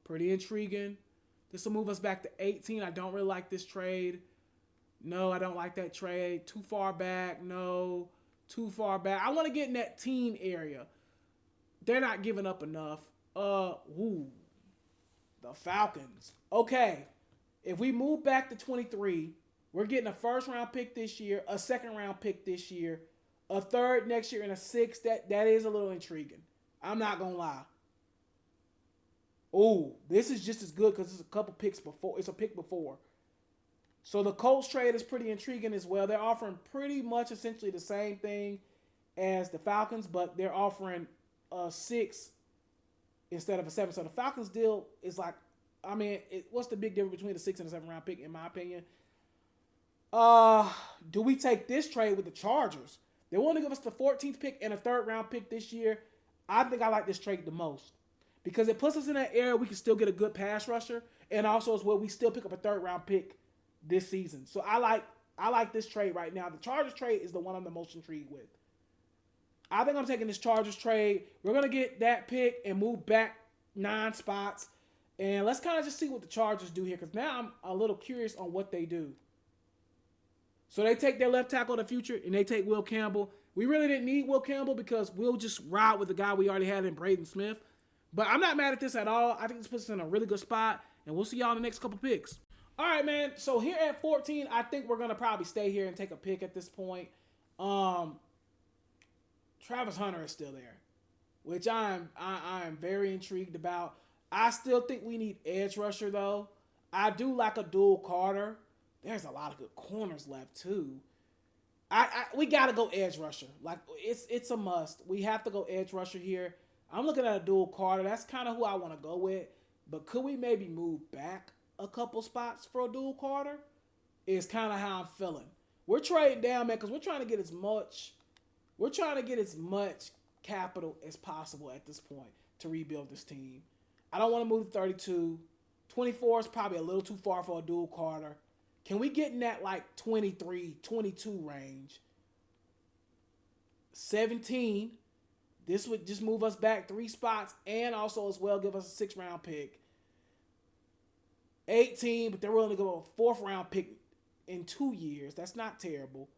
Speaker 1: pretty intriguing. This will move us back to 18. I don't really like this trade. No, I don't like that trade. Too far back. No, too far back. I want to get in that teen area. They're not giving up enough. The Falcons. Okay, if we move back to 23, we're getting a first-round pick this year, a second-round pick this year, a third next year, and a sixth. That is a little intriguing. I'm not going to lie. Oh, this is just as good because it's a couple picks before. It's a pick before. So the Colts trade is pretty intriguing as well. They're offering pretty much essentially the same thing as the Falcons, but they're offering a 6 instead of a 7. So the Falcons deal is like, what's the big difference between a 6 and a 7-round pick, in my opinion? Do we take this trade with the Chargers? They want to give us the 14th pick and a 3rd-round pick this year. I think I like this trade the most because it puts us in that area we can still get a good pass rusher, and also as well we still pick up a 3rd-round pick this season. So I like this trade right now. The Chargers trade is the one I'm the most intrigued with. I think I'm taking this Chargers trade. We're going to get that pick and move back 9 spots. And let's kind of just see what the Chargers do here because now I'm a little curious on what they do. So they take their left tackle of the future and they take Will Campbell. We really didn't need Will Campbell because we'll just ride with the guy we already had in Braden Smith. But I'm not mad at this at all. I think this puts us in a really good spot. And we'll see y'all in the next couple picks. All right, man. So here at 14, I think we're going to probably stay here and take a pick at this point. Travis Hunter is still there, which I am very intrigued about. I still think we need edge rusher, though. I do like a dual Carter. There's a lot of good corners left, too. We got to go edge rusher. Like, it's a must. We have to go edge rusher here. I'm looking at a dual Carter. That's kind of who I want to go with. But could we maybe move back a couple spots for a dual Carter? Is kind of how I'm feeling. We're trading down, man, because we're trying to get as much. We're trying to get as much capital as possible at this point to rebuild this team. I don't want to move to 32. 24 is probably a little too far for a dual Carter. Can we get in that like 23, 22 range? 17. This would just move us back 3 spots and also as well give us a 6th round pick. 18, but they're willing to go a 4th round pick in 2 years. That's not terrible.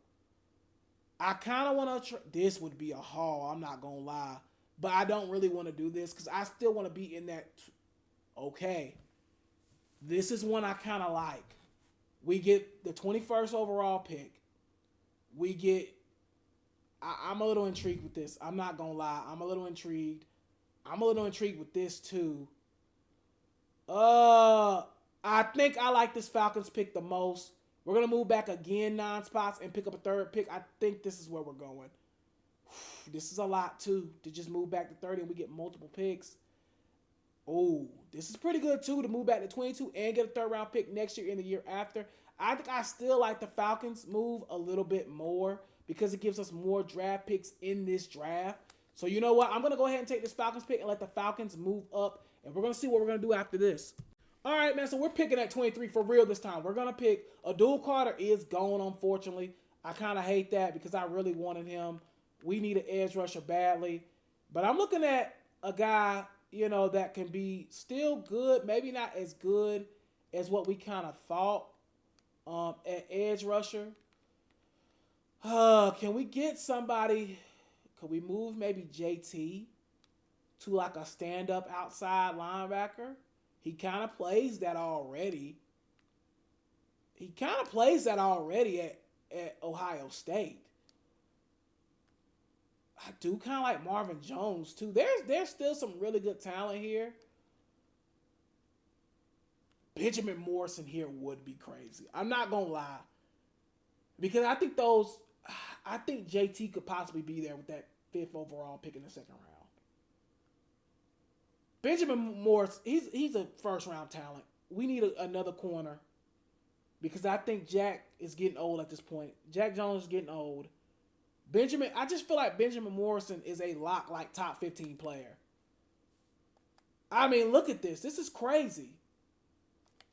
Speaker 1: I kind of want to. This would be a haul. I'm not gonna lie, but I don't really want to do this because I still want to be in that. Okay, this is one I kind of like. We get the 21st overall pick. We get. I'm a little intrigued with this. I'm not gonna lie. I'm a little intrigued. I'm a little intrigued with this too. I think I like this Falcons pick the most. We're going to move back again 9 spots and pick up a 3rd pick. I think this is where we're going. This is a lot, too, to just move back to 30 and we get multiple picks. Oh, this is pretty good, too, to move back to 22 and get a 3rd round pick next year and the year after. I think I still like the Falcons move a little bit more because it gives us more draft picks in this draft. So you know what? I'm going to go ahead and take this Falcons pick and let the Falcons move up. And we're going to see what we're going to do after this. All right, man, so we're picking at 23 for real this time. We're going to pick a dual Carter is gone, unfortunately. I kind of hate that because I really wanted him. We need an edge rusher badly. But I'm looking at a guy, you know, that can be still good, maybe not as good as what we kind of thought at edge rusher. Can we get somebody, could we move maybe JT to like a stand-up outside linebacker? He kind of plays that already. At Ohio State. I do kind of like Marvin Jones, too. There's still some really good talent here. Benjamin Morrison here would be crazy. I'm not going to lie. Because I think JT could possibly be there with that 5th overall pick in the 2nd round. Benjamin Morris, he's a 1st round talent. We need another corner because I think Jack is getting old at this point. Jack Jones is getting old. I just feel like Benjamin Morrison is a lock, like top 15 player. I mean, look at this. This is crazy.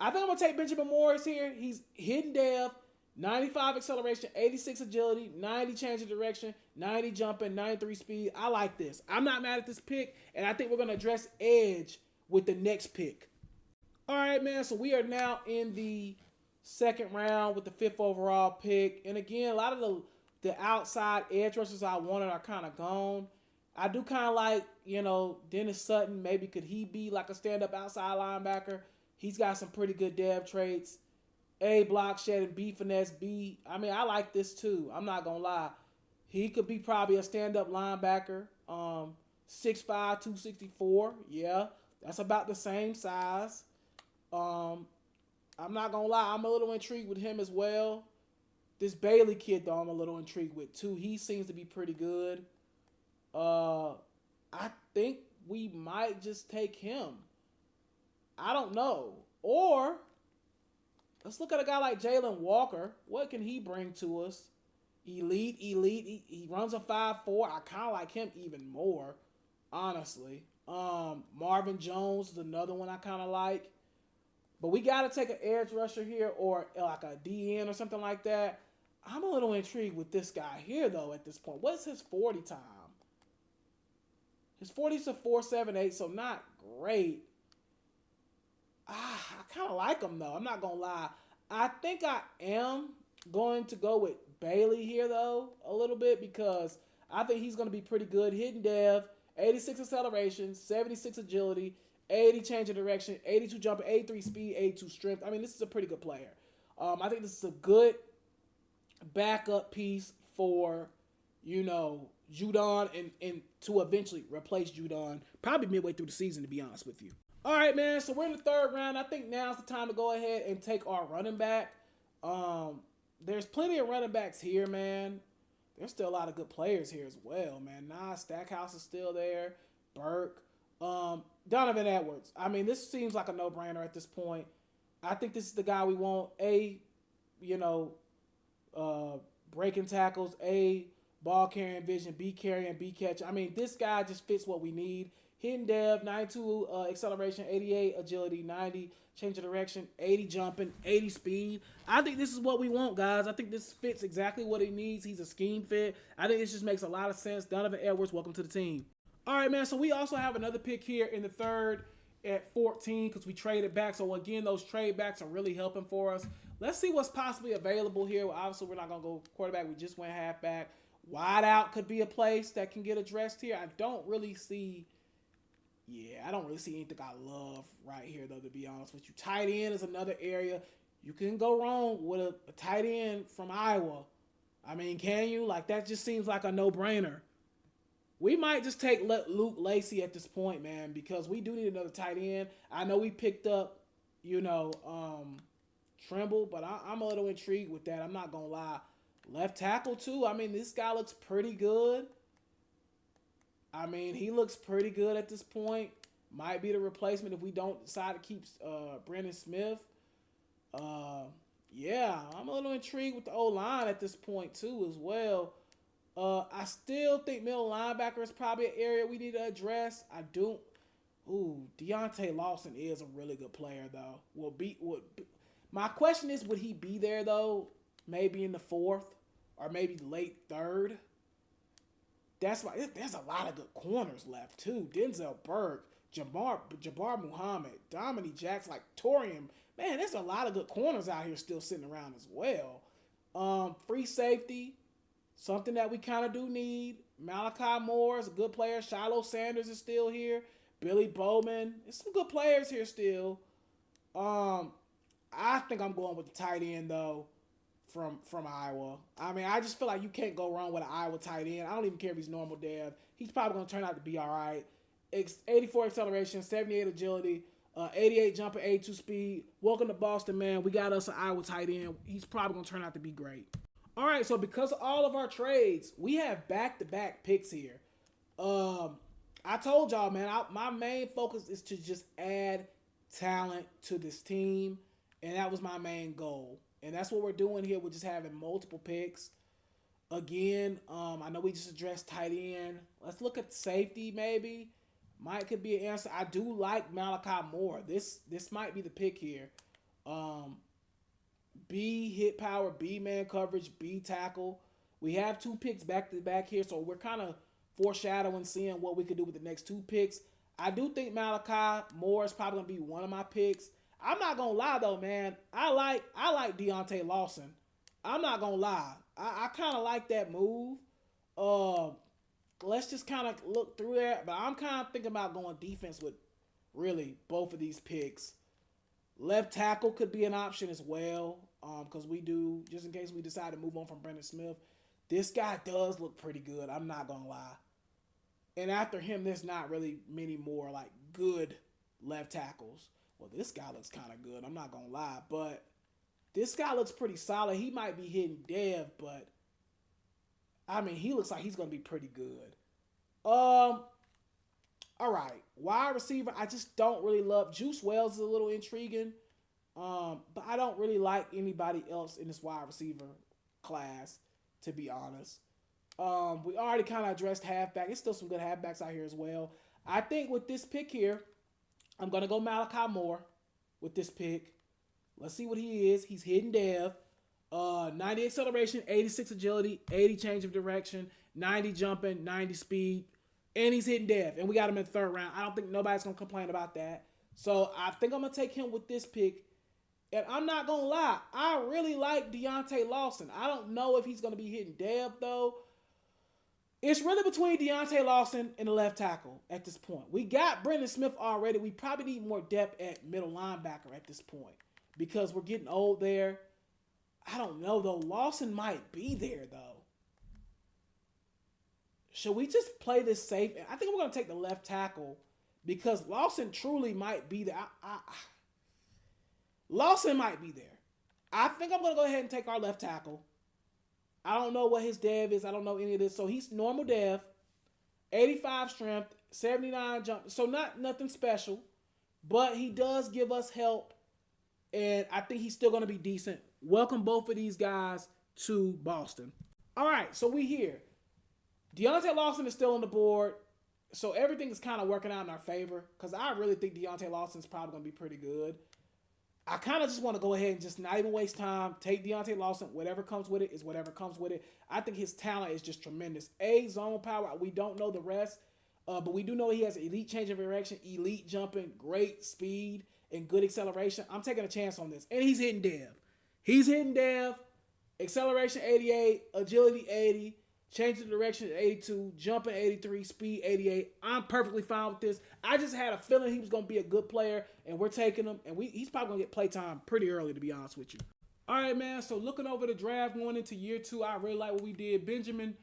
Speaker 1: I think I'm going to take Benjamin Morris here. He's hidden dev, 95 acceleration, 86 agility, 90 change of direction, 90 jumping, 93 speed. I like this. I'm not mad at this pick, and I think we're going to address edge with the next pick. All right, man, so we are now in the 2nd round with the 5th overall pick. And again, a lot of the outside edge rushers I wanted are kind of gone. I do kind of like, you know, Dennis Sutton. Maybe could he be like a stand-up outside linebacker? He's got some pretty good dev traits. A, block shedding, B, finesse, B. I mean, I like this too. I'm not going to lie. He could be probably a stand-up linebacker. 6'5", 264. Yeah, that's about the same size. I'm not going to lie. I'm a little intrigued with him as well. This Bailey kid, though, I'm a little intrigued with too. He seems to be pretty good. I think we might just take him. I don't know. Or let's look at a guy like Jalen Walker. What can he bring to us? Elite. He runs a 5'4". I kind of like him even more, honestly. Marvin Jones is another one I kind of like. But we got to take an edge rusher here or like a DN or something like that. I'm a little intrigued with this guy here, though, at this point. What's his 40 time? His 40's a 4.78, so not great. I kind of like him, though. I'm not going to lie. I think I am going to go with Bailey here, though, a little bit because I think he's going to be pretty good. Hidden dev, 86 acceleration, 76 agility, 80 change of direction, 82 jumping, 83 speed, 82 strength. I mean, this is a pretty good player. I think this is a good backup piece for, you know, Judon and to eventually replace Judon probably midway through the season, to be honest with you. All right, man, so we're in the 3rd round. I think now's the time to go ahead and take our running back. There's plenty of running backs here, man. There's still a lot of good players here as well, man. Nas Stackhouse is still there. Burke. Donovan Edwards. I mean, this seems like a no-brainer at this point. I think this is the guy we want. You know, breaking tackles, ball carrying vision, B carrying, B catch. I mean, this guy just fits what we need. Hidden dev, 92 acceleration, 88 agility, 90 change of direction, 80 jumping, 80 speed. I think this is what we want, guys. I think this fits exactly what he needs. He's a scheme fit. I think this just makes a lot of sense. Donovan Edwards, welcome to the team. All right, man. So we also have another pick here in the third at 14 because we traded back. So again, those trade backs are really helping for us. Let's see what's possibly available here. Well, obviously, we're not going to go quarterback. We just went halfback. Wide out could be a place that can get addressed here. I don't really see anything I love right here, though, to be honest with you. Tight end is another area. You can go wrong with a tight end from Iowa. I mean, can you? Like, that just seems like a no-brainer. We might just take Luke Lacey at this point, man, because we do need another tight end. I know we picked up, Trimble, but I'm a little intrigued with that. I'm not going to lie. Left tackle, too. I mean, this guy looks pretty good. I mean, he looks pretty good at this point. Might be the replacement if we don't decide to keep Brandon Smith. Yeah, I'm a little intrigued with the O-line at this point, too, as well. I still think middle linebacker is probably an area we need to address. Deontay Lawson is a really good player, though. My question is, would he be there, though? Maybe in the fourth or maybe late third? There's a lot of good corners left, too. Denzel Burke, Jabbar Muhammad, Dominique Jackson, like Torian. Man, there's a lot of good corners out here still sitting around as well. Free safety, something that we kind of do need. Malachi Moore is a good player. Shiloh Sanders is still here. Billy Bowman. There's some good players here still. I think I'm going with the tight end, though, from Iowa. I mean, I just feel like you can't go wrong with an Iowa tight end. I don't even care if he's normal dev. He's probably going to turn out to be all right. 84 acceleration, 78 agility, 88 jumping, 82 speed. Welcome to Boston, man. We got us an Iowa tight end. He's probably going to turn out to be great. All right, so because of all of our trades, we have back-to-back picks here. I told y'all, man, my main focus is to just add talent to this team, and that was my main goal. And that's what we're doing here. We're just having multiple picks. Again, I know we just addressed tight end. Let's look at safety maybe. Could be an answer. I do like Malachi Moore. This might be the pick here. B hit power, B man coverage, B tackle. We have two picks back to back here, so we're kind of foreshadowing seeing what we could do with the next two picks. I do think Malachi Moore is probably gonna be one of my picks. I'm not gonna lie though, man. I like Deontay Lawson. I'm not gonna lie. I kind of like that move. Let's just kind of look through that. But I'm kind of thinking about going defense with really both of these picks. Left tackle could be an option as well. Because we do, just in case we decide to move on from Brandon Smith. This guy does look pretty good. I'm not gonna lie. And after him, there's not really many more like good left tackles. Well, this guy looks kind of good. I'm not going to lie. But this guy looks pretty solid. He might be hitting dev, but, I mean, he looks like he's going to be pretty good. All right. Wide receiver, I just don't really love. Juice Wells is a little intriguing. But I don't really like anybody else in this wide receiver class, to be honest. We already kind of addressed halfback. There's still some good halfbacks out here as well. I think with this pick here, I'm going to go Malachi Moore with this pick. Let's see what he is. He's hidden dev. 90 acceleration, 86 agility, 80 change of direction, 90 jumping, 90 speed, and he's hidden dev. And we got him in the third round. I don't think nobody's going to complain about that. So I think I'm going to take him with this pick. And I'm not going to lie. I really like Deontay Lawson. I don't know if he's going to be hitting dev, though. It's really between Deontay Lawson and the left tackle at this point. We got Brandon Smith already. We probably need more depth at middle linebacker at this point because we're getting old there. I don't know, though. Lawson might be there, though. Should we just play this safe? I think we're going to take the left tackle because Lawson truly might be there. Lawson might be there. I think I'm going to go ahead and take our left tackle. I don't know what his dev is. I don't know any of this. So he's normal dev. 85 strength, 79 jump. So not nothing special, but he does give us help, and I think he's still going to be decent. Welcome both of these guys to Boston. All right, so we here. Deontay Lawson is still on the board, so everything is kind of working out in our favor because I really think Deontay Lawson is probably going to be pretty good. I kind of just want to go ahead and just not even waste time. Take Deontay Lawson. Whatever comes with it is whatever comes with it. I think his talent is just tremendous. Zone power. We don't know the rest, but we do know he has elite change of direction, elite jumping, great speed, and good acceleration. I'm taking a chance on this. And he's hitting dev. He's hitting dev. Acceleration 88, agility 80, change of direction 82, jumping 83, speed 88. I'm perfectly fine with this. I just had a feeling he was going to be a good player, and we're taking him. And he's probably going to get playtime pretty early, to be honest with you. All right, man. So looking over the draft going into year 2, I really like what we did. Benjamin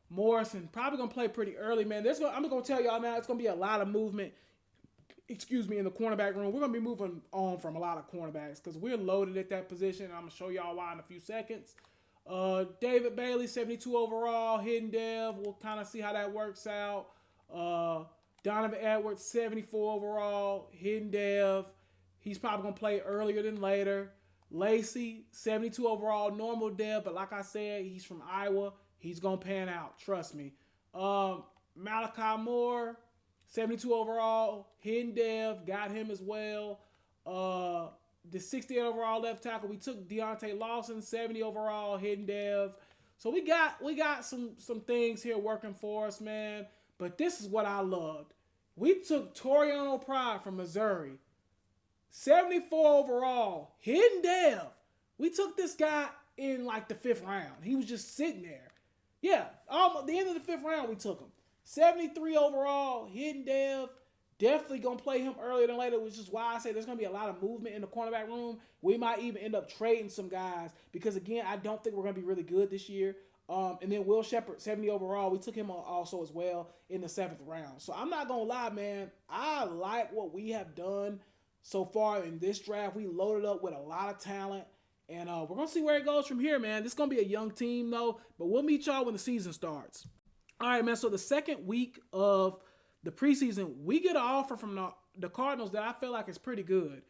Speaker 1: Morrison probably going to play pretty early, man. I'm going to tell y'all now, it's going to be a lot of movement. In the cornerback room. We're going to be moving on from a lot of cornerbacks because we're loaded at that position. I'm going to show y'all why in a few seconds. David Bailey, 72 overall, hidden dev. We'll kind of see how that works out. Donovan Edwards, 74 overall, hidden dev. He's probably going to play earlier than later. Lacey, 72 overall, normal dev, but like I said, he's from Iowa. He's going to pan out. Trust me. Malachi Moore, 72 overall, hidden dev, got him as well. The 68 overall left tackle, we took Deontay Lawson, 70 overall, hidden dev. So we got some things here working for us, man. But this is what I loved. We took Toriano Pride from Missouri, 74 overall, hidden dev. We took this guy in like the 5th round. He was just sitting there. Yeah, almost the end of the 5th round we took him. 73 overall, hidden dev. Definitely going to play him earlier than later, which is why I say there's going to be a lot of movement in the cornerback room. We might even end up trading some guys because, again, I don't think we're going to be really good this year. And then Will Shepard, 70 overall. We took him also as well in the 7th round. So I'm not going to lie, man. I like what we have done so far in this draft. We loaded up with a lot of talent. And we're going to see where it goes from here, man. This is going to be a young team, though. But we'll meet y'all when the season starts. All right, man. So the second week of the preseason, we get an offer from the Cardinals that I feel like is pretty good.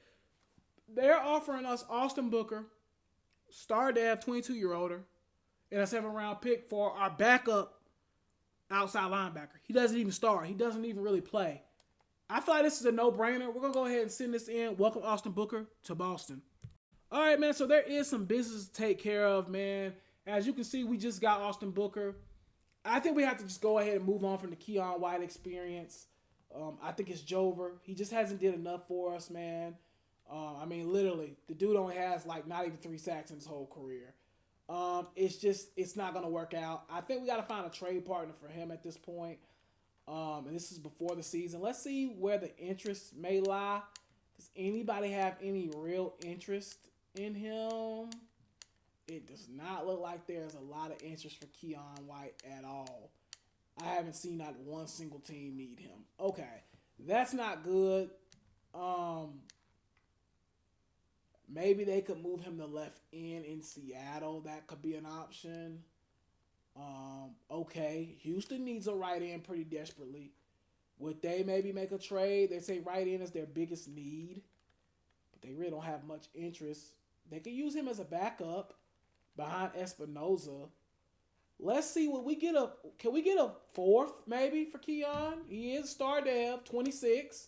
Speaker 1: They're offering us Austin Booker, star dev, 22-year-older, and a 7th-round pick for our backup outside linebacker. He doesn't even start. He doesn't even really play. I feel like this is a no-brainer. We're going to go ahead and send this in. Welcome Austin Booker to Boston. All right, man, so there is some business to take care of, man. As you can see, we just got Austin Booker. I think we have to just go ahead and move on from the Keon White experience. I think it's Jover. He just hasn't did enough for us, man. I mean, literally, the dude only has like not even 3 sacks in his whole career. It's not going to work out. I think we got to find a trade partner for him at this point. And this is before the season. Let's see where the interest may lie. Does anybody have any real interest in him? It does not look like there's a lot of interest for Keon White at all. I haven't seen not one single team need him. Okay, that's not good. Maybe they could move him to left end in Seattle. That could be an option. Okay, Houston needs a right end pretty desperately. Would they maybe make a trade? They say right end is their biggest need, but they really don't have much interest. They could use him as a backup behind Espinoza. Let's see what we get. Can we get a 4th maybe for Keon? He is star dev, 26.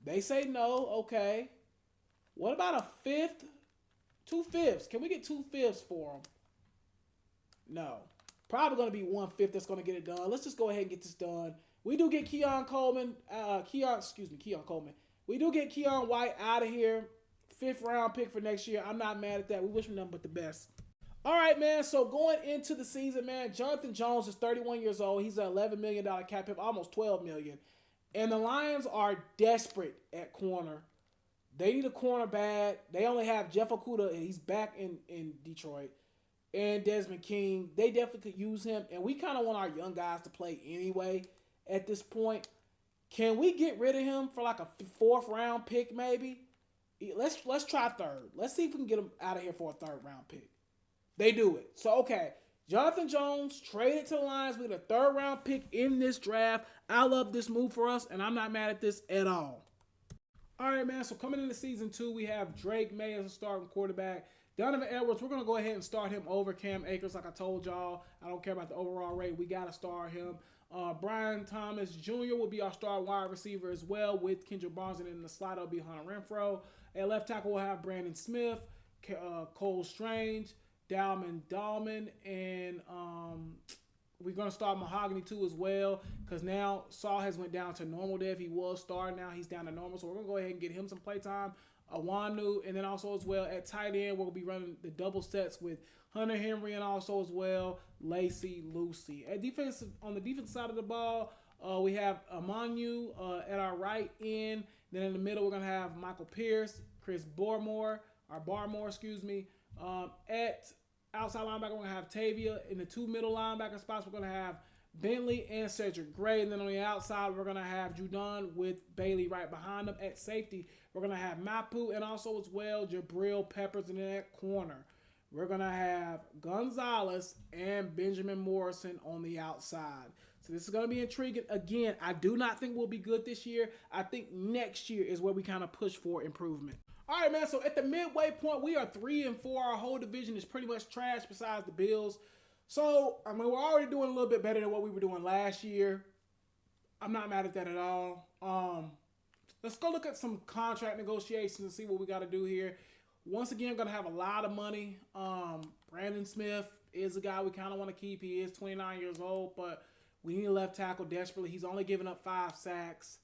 Speaker 1: They say no. Okay. What about a 5th? 2 5ths. Can we get 2 5ths for him? No. Probably going to be 1/5 that's going to get it done. Let's just go ahead and get this done. We do get Keon Coleman. Keon Coleman. We do get Keon White out of here. 5th-round pick for next year. I'm not mad at that. We wish him nothing but the best. All right, man. So going into the season, man, Jonathan Jones is 31 years old. He's an $11 million cap hit, almost $12 million. And the Lions are desperate at corner. They need a corner bad. They only have Jeff Okudah, and he's back in Detroit. And Desmond King. They definitely could use him. And we kind of want our young guys to play anyway at this point. Can we get rid of him for like a 4th-round pick maybe? Let's try 3rd. Let's see if we can get him out of here for a 3rd-round pick. They do it. So, okay. Jonathan Jones traded to the Lions with a third-round pick in this draft. I love this move for us, and I'm not mad at this at all. All right, man, so coming into season 2, we have Drake Maye as a starting quarterback. Donovan Edwards, we're going to go ahead and start him over Cam Akers. Like I told y'all, I don't care about the overall rate. We got to start him. Brian Thomas Jr. will be our star wide receiver as well with Kendrick Barnes, and in the slot will be Hunter Renfrow. At left tackle, we'll have Brandon Smith, Cole Strange, Dalman Dahlman, and we're going to start Mahogany too as well, because now Saul has went down to normal dev. He was starting, now he's down to normal, so we're going to go ahead and get him some play time. Awanu, and then also as well at tight end, we'll be running the double sets with Hunter Henry and also as well Lacey Lucy. At defense, on the defense side of the ball, we have Amanu at our right end. Then in the middle, we're going to have Michael Pierce, Chris Barmore, at outside linebacker, we're going to have Tavia. In the 2 middle linebacker spots, we're going to have Bentley and Cedric Gray. And then on the outside, we're going to have Judon with Bailey right behind them. At safety, we're going to have Mapu and also as well Jabril Peppers. And in that corner, we're going to have Gonzalez and Benjamin Morrison on the outside. So this is going to be intriguing. Again, I do not think we'll be good this year. I think next year is where we kind of push for improvement. All right, man, so at the midway point, we are 3-4. Our whole division is pretty much trash besides the Bills. So, I mean, we're already doing a little bit better than what we were doing last year. I'm not mad at that at all. Let's go look at some contract negotiations and see what we got to do here. Once again, going to have a lot of money. Brandon Smith is a guy we kind of want to keep. He is 29 years old, but we need a left tackle desperately. He's only given up 5 sacks.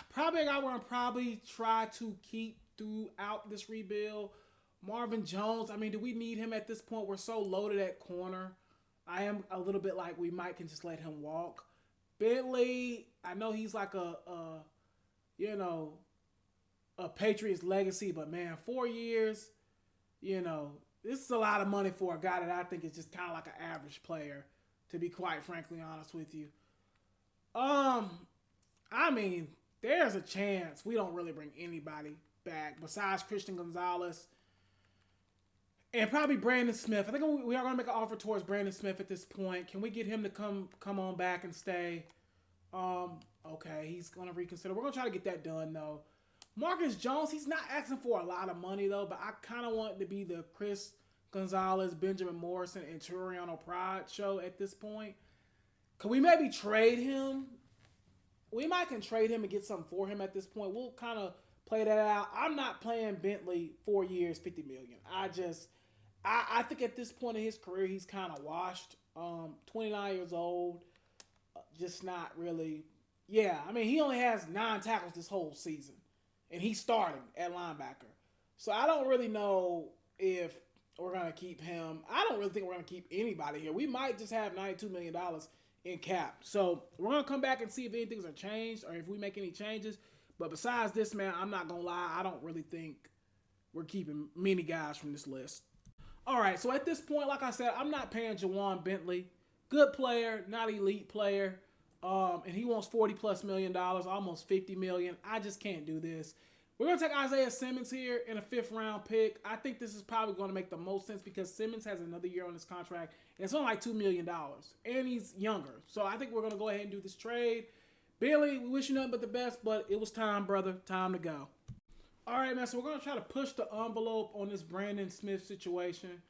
Speaker 1: Probably a guy we're going to probably try to keep throughout this rebuild. Marvin Jones, I mean, do we need him at this point? We're so loaded at corner. I am a little bit like we might can just let him walk. Bentley, I know he's like a Patriots legacy, but man, 4 years, this is a lot of money for a guy that I think is just kind of like an average player, to be quite frankly honest with you. I mean, there's a chance we don't really bring anybody back besides Christian Gonzalez and probably Brandon Smith. I think we are going to make an offer towards Brandon Smith at this point. Can we get him to come on back and stay? Okay, he's going to reconsider. We're going to try to get that done, though. Marcus Jones, he's not asking for a lot of money, though, but I kind of want it to be the Chris Gonzalez, Benjamin Morrison, and Turiano Pride show at this point. Could we maybe trade him? We might can trade him and get something for him at this point. We'll kind of play that out. I'm not playing Bentley 4 years, $50 million. I think at this point in his career, he's kind of washed. 29 years old, just not really. Yeah, I mean, he only has 9 tackles this whole season, and he's starting at linebacker. So I don't really know if we're going to keep him. I don't really think we're going to keep anybody here. We might just have $92 million in cap. So we're going to come back and see if anything's changed or if we make any changes. But besides this, man, I'm not going to lie. I don't really think we're keeping many guys from this list. All right, so at this point, like I said, I'm not paying Jawan Bentley. Good player, not elite player. And he wants $40+ million, almost $50 million. I just can't do this. We're going to take Isaiah Simmons here in a 5th round pick. I think this is probably going to make the most sense because Simmons has another year on his contract, and it's only like $2 million. And he's younger. So I think we're going to go ahead and do this trade. Billy, we wish you nothing but the best, but it was time, brother. Time to go. All right, man, so we're going to try to push the envelope on this Brandon Smith situation.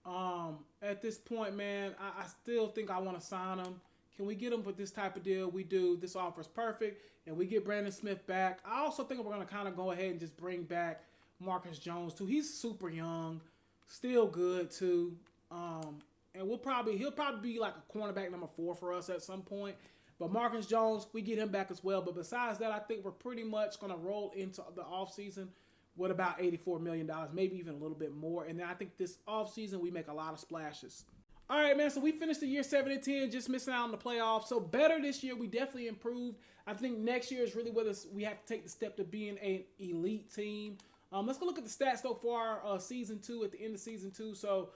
Speaker 1: At this point, man, I still think I want to sign him. Can we get him for this type of deal? We do. This offer is perfect. And we get Brandon Smith back. I also think we're going to kind of go ahead and just bring back Marcus Jones, too. He's super young. Still good, too. And he'll probably be like a cornerback number 4 for us at some point. But Marcus Jones, we get him back as well. But besides that, I think we're pretty much going to roll into the offseason with about $84 million, maybe even a little bit more. And then I think this offseason we make a lot of splashes. All right, man, so we finished the year 7-10, just missing out on the playoffs. So better this year. We definitely improved. I think next year is really where we have to take the step to being an elite team. Let's go look at the stats, though, for our season 2 at the end of season 2. So,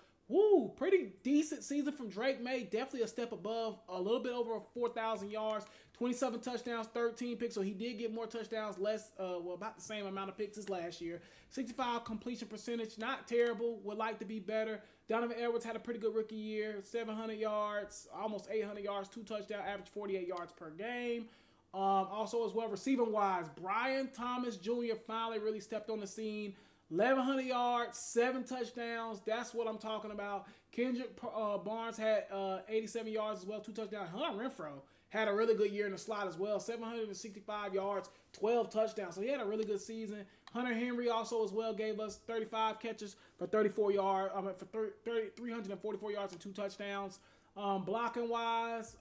Speaker 1: pretty decent season from Drake Maye. Definitely a step above, a little bit over 4,000 yards, 27 touchdowns, 13 picks. So he did get more touchdowns, less, about the same amount of picks as last year. 65 completion percentage, not terrible. Would like to be better. Donovan Edwards had a pretty good rookie year, 700 yards, almost 800 yards, 2 touchdowns, average 48 yards per game. Also as well, receiving wise, Brian Thomas Jr. finally really stepped on the scene. 1,100 yards, 7 touchdowns. That's what I'm talking about. Kendrick Barnes had 87 yards as well, 2 touchdowns. Hunter Renfrow had a really good year in the slot as well, 765 yards, 12 touchdowns. So he had a really good season. Hunter Henry also as well gave us 35 catches for 34 yards, for 344 yards and 2 touchdowns. Blocking wise,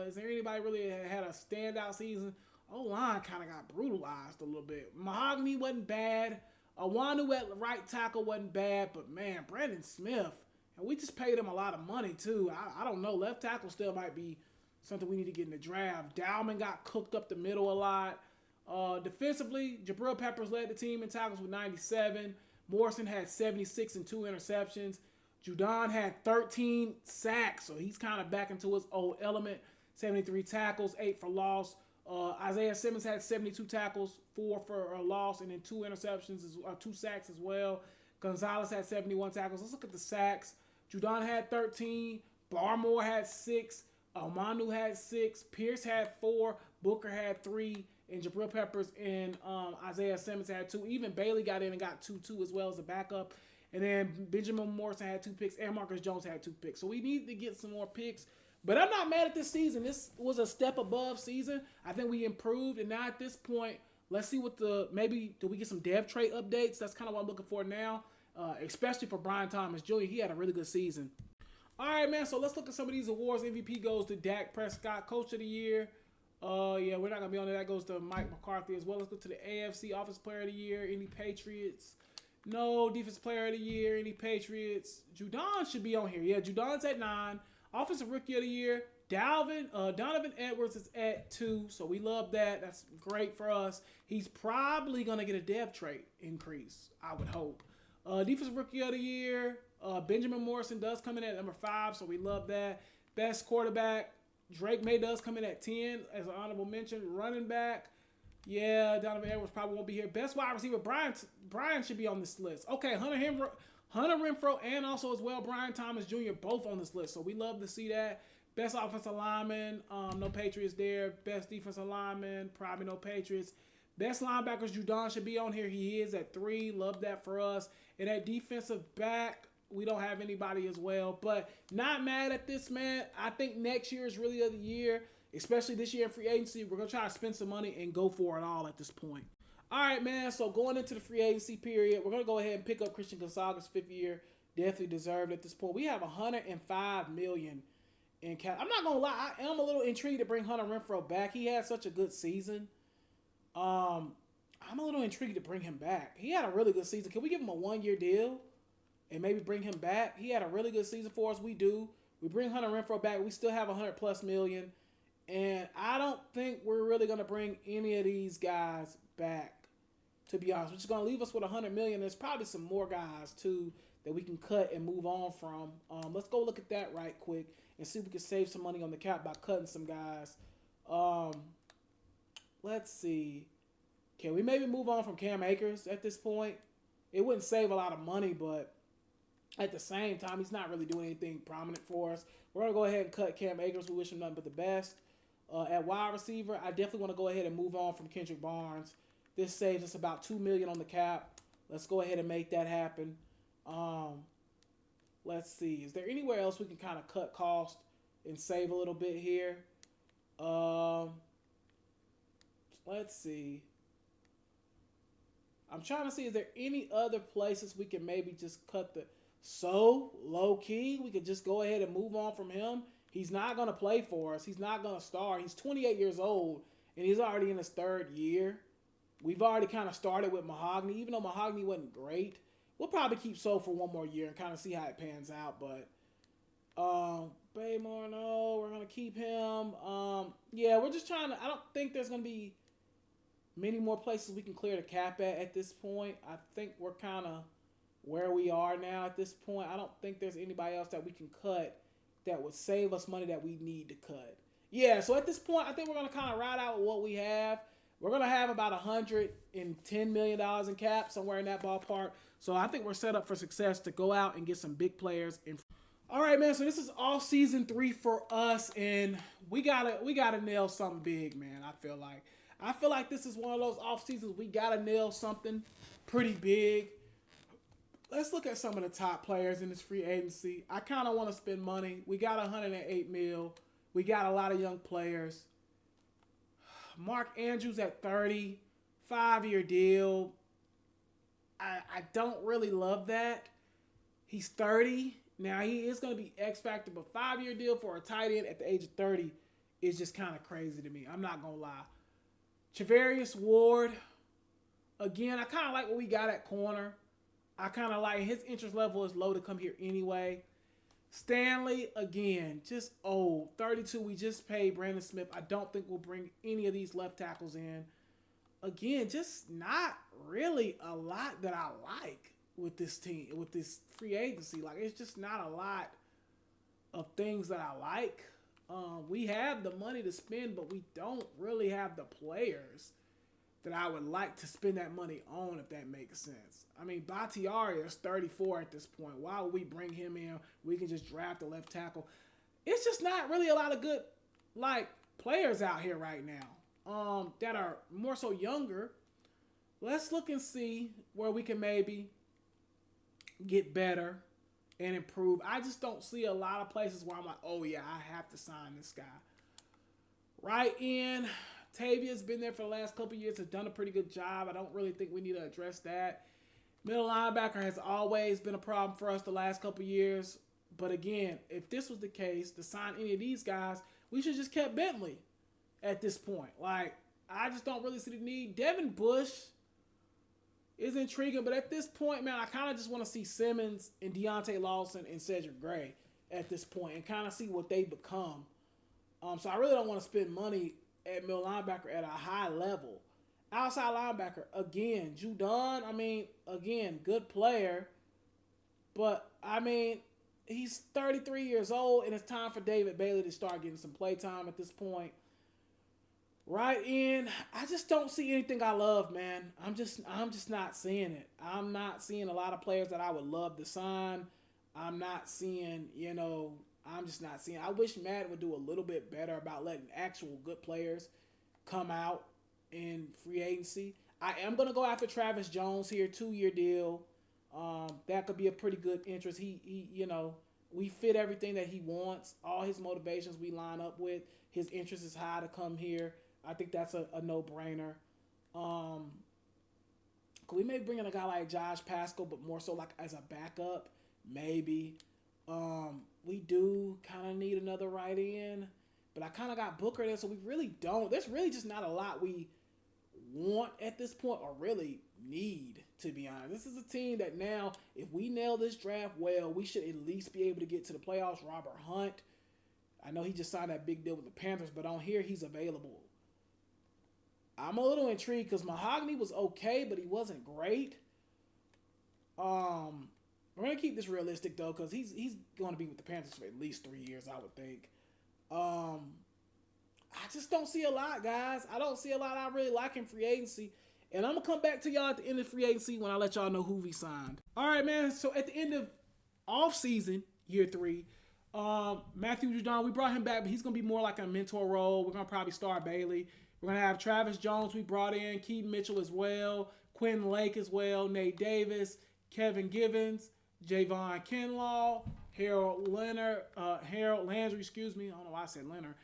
Speaker 1: is there anybody really had a standout season? O-line kind of got brutalized a little bit. Mahogany wasn't bad. Awanu at right tackle wasn't bad, but man, Brandon Smith, and we just paid him a lot of money too. I don't know. Left tackle still might be something we need to get in the draft. Dowman got cooked up the middle a lot. Defensively, Jabril Peppers led the team in tackles with 97. Morrison had 76 and 2 interceptions. Judon had 13 sacks, so he's kind of back into his old element. 73 tackles, 8 for loss. Isaiah Simmons had 72 tackles, 4 for a loss, and then 2 interceptions, 2 sacks as well. Gonzalez had 71 tackles. Let's look at the sacks. Judon had 13. Barmore had 6. Manu had 6. Pierce had 4. Booker had 3. And Jabril Peppers and Isaiah Simmons had 2. Even Bailey got in and got 2 as well as a backup. And then Benjamin Morrison had 2 picks, and Marcus Jones had 2 picks. So we need to get some more picks. But I'm not mad at this season. This was a step above season. I think we improved. And now at this point, let's see what maybe do we get some dev trait updates? That's kind of what I'm looking for now, especially for Brian Thomas Jr. He had a really good season. All right, man. So let's look at some of these awards. MVP goes to Dak Prescott, Coach of the Year. Yeah, we're not going to be on there. That goes to Mike McCarthy as well. Let's go to the AFC Offensive Player of the Year. Any Patriots? No. Defensive Player of the Year. Any Patriots? Judon should be on here. Yeah, Judon's at 9. Offensive Rookie of the Year, Donovan Edwards is at 2, so we love that. That's great for us. He's probably going to get a dev trait increase, I would hope. Defensive Rookie of the Year, Benjamin Morrison does come in at number 5, so we love that. Best quarterback, Drake Maye does come in at 10 as an honorable mention. Running back, yeah, Donovan Edwards probably won't be here. Best wide receiver, Brian should be on this list. Okay, Hunter Renfrow and also as well Brian Thomas Jr. both on this list. So we love to see that. Best offensive lineman, no Patriots there. Best defensive lineman, probably no Patriots. Best linebackers, Judon should be on here. He is at 3. Love that for us. And at defensive back, we don't have anybody as well. But not mad at this, man. I think next year is really the year, especially this year in free agency. We're going to try to spend some money and go for it all at this point. All right, man, so going into the free agency period, we're going to go ahead and pick up Christian Gonzalez, 5th year. Definitely deserved at this point. We have $105 million in cap. I'm not going to lie. I am a little intrigued to bring Hunter Renfrow back. He had such a good season. I'm a little intrigued to bring him back. He had a really good season. Can we give him a 1-year deal and maybe bring him back? He had a really good season for us. We do. We bring Hunter Renfrow back. We still have $100+ million. And I don't think we're really going to bring any of these guys back, to be honest. We're just going to leave us with $100 million. There's probably some more guys, too, that we can cut and move on from. Let's go look at that right quick and see if we can save some money on the cap by cutting some guys. Let's see. Can we maybe move on from Cam Akers at this point? It wouldn't save a lot of money, but at the same time, he's not really doing anything prominent for us. We're going to go ahead and cut Cam Akers. We wish him nothing but the best. At wide receiver, I definitely want to go ahead and move on from Kendrick Barnes. This saves us about $2 million on the cap. Let's go ahead and make that happen. Let's see. Is there anywhere else we can kind of cut cost and save a little bit here? Let's see. I'm trying to see, is there any other places we can maybe just cut the... So, low-key, we could just go ahead and move on from him. He's not going to play for us. He's not going to start. He's 28 years old, and he's already in his 3rd year. We've already kind of started with Mahogany. Even though Mahogany wasn't great, we'll probably keep So for 1 more year and kind of see how it pans out. But Baymore, no, we're going to keep him. Yeah, we're just trying to... I don't think there's going to be many more places we can clear the cap at this point. I think we're kind of where we are now at this point. I don't think there's anybody else that we can cut that would save us money that we need to cut. Yeah, so at this point, I think we're going to kind of ride out with what we have. We're going to have about $110 million in cap, somewhere in that ballpark. So I think we're set up for success to go out and get some big players. All right, man, so this is off season 3 for us, and we gotta nail something big, man. I feel like this is one of those off seasons we gotta nail something pretty big. Let's look at some of the top players in this free agency. I kind of want to spend money. We got 108 mil. We got a lot of young players. Mark Andrews at 30, 5-year deal. I don't really love that. He's 30. Now, he is going to be X factor, but 5-year deal for a tight end at the age of 30 is just kind of crazy to me. I'm not going to lie. Charvarius Ward, again, I kind of like what we got at corner. I kind of like his interest level is low to come here anyway. Stanley, again, just old. 32, we just paid Brandon Smith. I don't think we'll bring any of these left tackles in. Again, just not really a lot that I like with this team, with this free agency. Like, it's just not a lot of things that I like. We have the money to spend, but we don't really have the players that I would like to spend that money on, if that makes sense. I mean, Bakhtiari is 34 at this point. Why would we bring him in? We can just draft a left tackle. It's just not really a lot of good, like, players out here right now that are more so younger. Let's look and see where we can maybe get better and improve. I just don't see a lot of places where I'm like, oh, yeah, I have to sign this guy. Right in. Tavia's been there for the last couple of years, has done a pretty good job. I don't really think we need to address that. Middle linebacker has always been a problem for us the last couple of years. But again, if this was the case, to sign any of these guys, we should just kept Bentley at this point. Like, I just don't really see the need. Devin Bush is intriguing, but at this point, man, I kind of just want to see Simmons and Deontay Lawson and Cedric Gray at this point and kind of see what they become. So I really don't want to spend money at middle linebacker at a high level. Outside linebacker, again, Judon, I mean, again, good player. But, I mean, he's 33 years old, and it's time for David Bailey to start getting some play time at this point. Right in, I just don't see anything I love, man. I'm just not seeing it. I'm not seeing a lot of players that I would love to sign. I'm not seeing, I'm just not seeing. I wish Madden would do a little bit better about letting actual good players come out in free agency. I am going to go after Travis Jones here, 2-year deal. That could be a pretty good interest. He we fit everything that he wants. All his motivations we line up with. His interest is high to come here. I think that's a no-brainer. Could we maybe bring in a guy like Josh Pascal, but more so like as a backup? Maybe. We do kind of need another right end, but I kind of got Booker there, so we really don't. There's really just not a lot we want at this point or really need, to be honest. This is a team that now, if we nail this draft well, we should at least be able to get to the playoffs. Robert Hunt, I know he just signed that big deal with the Panthers, but on here he's available. I'm a little intrigued because Mahogany was okay, but he wasn't great. We're going to keep this realistic, though, because he's going to be with the Panthers for at least 3 years, I would think. I just don't see a lot, guys. I don't see a lot I really like in free agency. And I'm going to come back to y'all at the end of free agency when I let y'all know who we signed. All right, man. So at the end of off-season, year 3, Matthew Judon, we brought him back, but he's going to be more like a mentor role. We're going to probably start Bailey. We're going to have Travis Jones we brought in, Keaton Mitchell as well, Quentin Lake as well, Nate Davis, Kevin Givens, Javon Kinlaw, Harold Landry, I don't know why I said Leonard,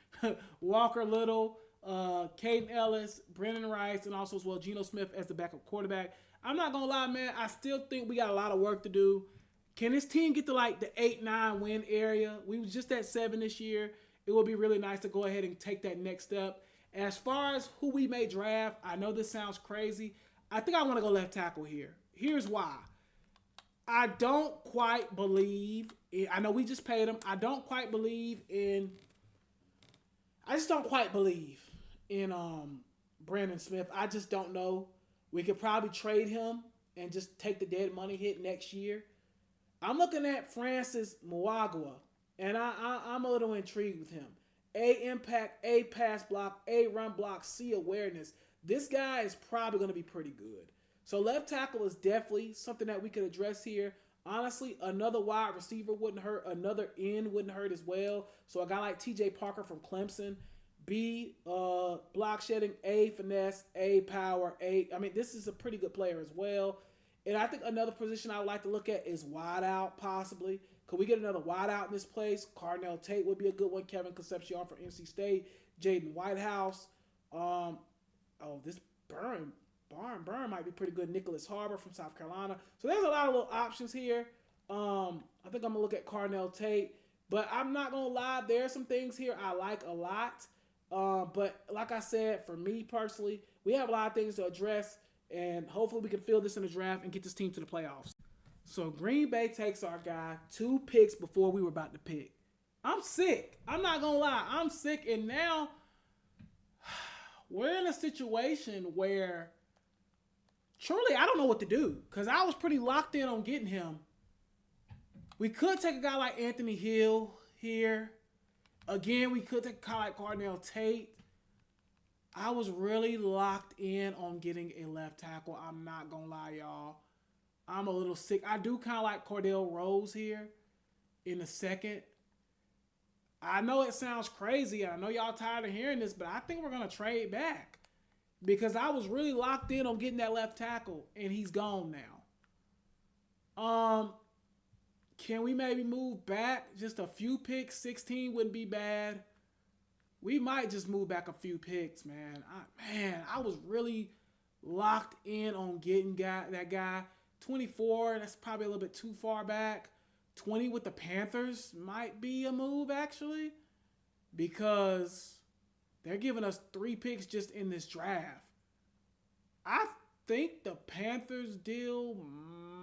Speaker 1: Walker Little, Caden Ellis, Brendan Rice, and also as well Geno Smith as the backup quarterback. I'm not going to lie, man, I still think we got a lot of work to do. Can this team get to like the 8-9 win area? We was just at 7 this year. It would be really nice to go ahead and take that next step. As far as who we may draft, I know this sounds crazy. I think I want to go left tackle here. Here's why. I don't quite believe I know we just paid him. I just don't quite believe in Brandon Smith. I just don't know. We could probably trade him and just take the dead money hit next year. I'm looking at Francis Mwagwa, and I'm a little intrigued with him. A impact, A pass block, A run block, C awareness. This guy is probably going to be pretty good. So left tackle is definitely something that we could address here. Honestly, another wide receiver wouldn't hurt. Another end wouldn't hurt as well. So a guy like TJ Parker from Clemson. B, block shedding. A, finesse. A, power. A, I mean, this is a pretty good player as well. And I think another position I would like to look at is wide out, possibly. Could we get another wide out in this place? Carnell Tate would be a good one. Kevin Concepcion from NC State. Jaden Whitehouse. This Burn might be pretty good. Nicholas Harbor from South Carolina. So there's a lot of little options here. I think I'm going to look at Carnell Tate. But I'm not going to lie. There are some things here I like a lot. But like I said, for me personally, we have a lot of things to address. And hopefully we can fill this in the draft and get this team to the playoffs. So Green Bay takes our guy 2 picks before we were about to pick. I'm sick. I'm not going to lie. I'm sick. And now we're in a situation where truly I don't know what to do because I was pretty locked in on getting him. We could take a guy like Anthony Hill here. Again, we could take a guy like Carnell Tate. I was really locked in on getting a left tackle. I'm not going to lie, y'all. I'm a little sick. I do kind of like Cordell Rose here in the second. I know it sounds crazy. I know y'all tired of hearing this, but I think we're going to trade back because I was really locked in on getting that left tackle, and he's gone now. Can we maybe move back just a few picks? 16 wouldn't be bad. We might just move back a few picks, man. I was really locked in on getting that guy. 24, that's probably a little bit too far back. 20 with the Panthers might be a move, actually, because they're giving us 3 picks just in this draft. I think the Panthers deal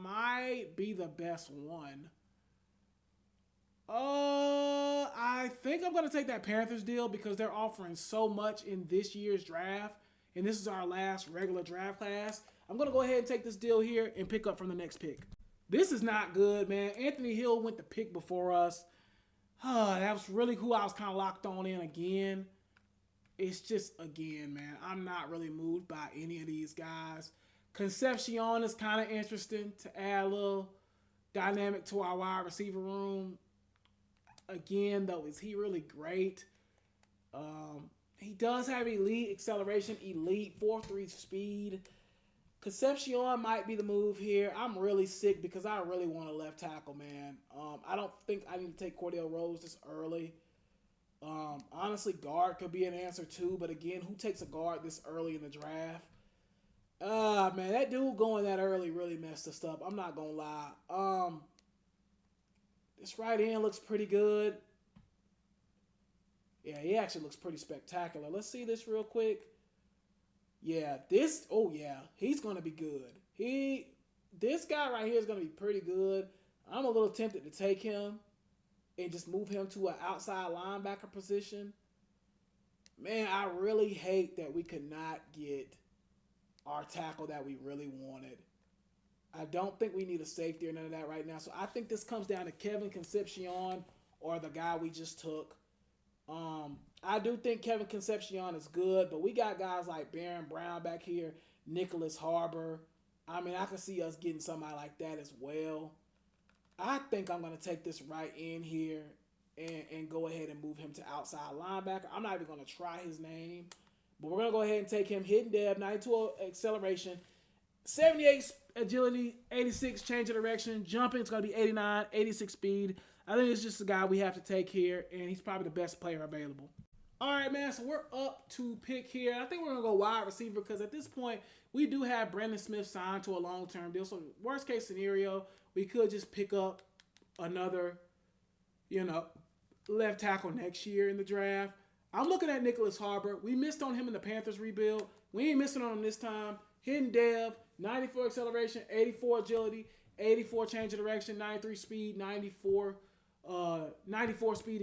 Speaker 1: might be the best one. I think I'm going to take that Panthers deal because they're offering so much in this year's draft, and this is our last regular draft class. I'm going to go ahead and take this deal here and pick up from the next pick. This is not good, man. Anthony Hill went the pick before us. That was really who I was kind of locked on in again. It's just, again, man, I'm not really moved by any of these guys. Concepcion is kind of interesting to add a little dynamic to our wide receiver room. Again, though, is he really great? He does have elite acceleration, elite 4.3 speed. Concepcion might be the move here. I'm really sick because I really want a left tackle, man. I don't think I need to take Cordell Rose this early. Honestly, guard could be an answer too, but again, who takes a guard this early in the draft? Man, that dude going that early really messed us up. I'm not gonna lie. This right end looks pretty good. Yeah, he actually looks pretty spectacular. Let's see this real quick. Yeah, he's going to be good. This guy right here is going to be pretty good. I'm a little tempted to take him and just move him to an outside linebacker position. Man, I really hate that we could not get our tackle that we really wanted. I don't think we need a safety or none of that right now. So I think this comes down to Kevin Concepcion or the guy we just took. I do think Kevin Concepcion is good, but we got guys like Baron Brown back here, Nicholas Harbor. I mean, I can see us getting somebody like that as well. I think I'm going to take this right in here and go ahead and move him to outside linebacker. I'm not even going to try his name, but we're going to go ahead and take him hidden dev, 92 acceleration, 78 agility, 86 change of direction, jumping, it's going to be 89, 86 speed. I think it's just the guy we have to take here, and he's probably the best player available. All right, man, so we're up to pick here. I think we're going to go wide receiver because at this point, we do have Brandon Smith signed to a long-term deal. So worst case scenario, we could just pick up another, left tackle next year in the draft. I'm looking at Nicholas Harbor. We missed on him in the Panthers rebuild. We ain't missing on him this time. Hidden dev, 94 acceleration, 84 agility, 84 change of direction, 93 speed, 94 speed,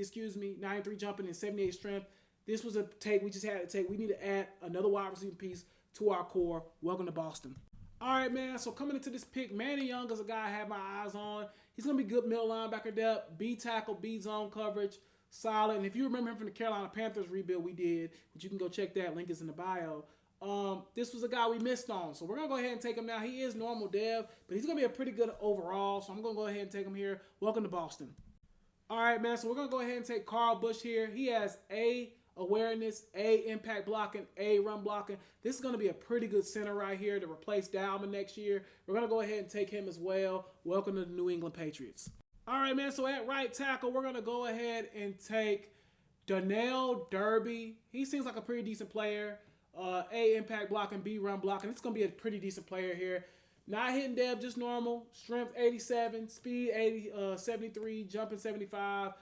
Speaker 1: 93 jumping, and 78 strength. This was a take we just had to take. We need to add another wide receiver piece to our core. Welcome to Boston. All right, man. So coming into this pick, Manny Young is a guy I have my eyes on. He's going to be good middle linebacker depth, B tackle, B zone coverage, solid. And if you remember him from the Carolina Panthers rebuild we did, which you can go check that, link is in the bio. This was a guy we missed on. So we're going to go ahead and take him now. He is normal dev, but he's going to be a pretty good overall. So I'm going to go ahead and take him here. Welcome to Boston. All right, man. So we're going to go ahead and take Carl Bush here. He has A, awareness, A, impact blocking, A, run blocking. This is going to be a pretty good center right here to replace Dalman next year. We're going to go ahead and take him as well. Welcome to the New England Patriots. All right, man. So at right tackle, we're going to go ahead and take Donnell Derby. He seems like a pretty decent player. A, impact blocking, B, run blocking. It's going to be a pretty decent player here. Not hitting dev, just normal. Strength 87, speed 73, jumping 75,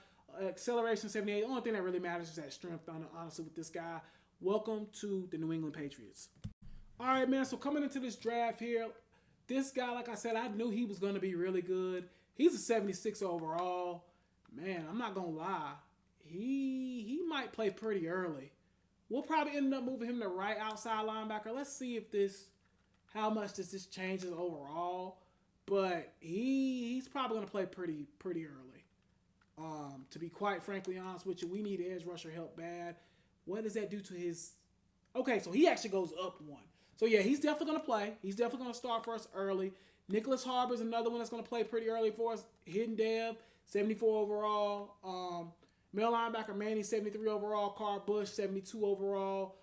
Speaker 1: acceleration 78. The only thing that really matters is that strength, honestly, with this guy. Welcome to the New England Patriots. All right, man. So coming into this draft here, this guy, like I said, I knew he was going to be really good. He's a 76 overall. Man, I'm not going to lie. He might play pretty early. We'll probably end up moving him to right outside linebacker. Let's see if how much this changes overall. But he's probably going to play pretty early. To be quite frankly honest with you, we need edge rusher help bad. What does that do to his... Okay, so he actually goes up one. So yeah, he's definitely going to play. He's definitely going to start for us early. Nicholas Harbor's another one that's going to play pretty early for us. Hidden dev, 74 overall. Middle linebacker Manny, 73 overall. Carl Bush, 72 overall.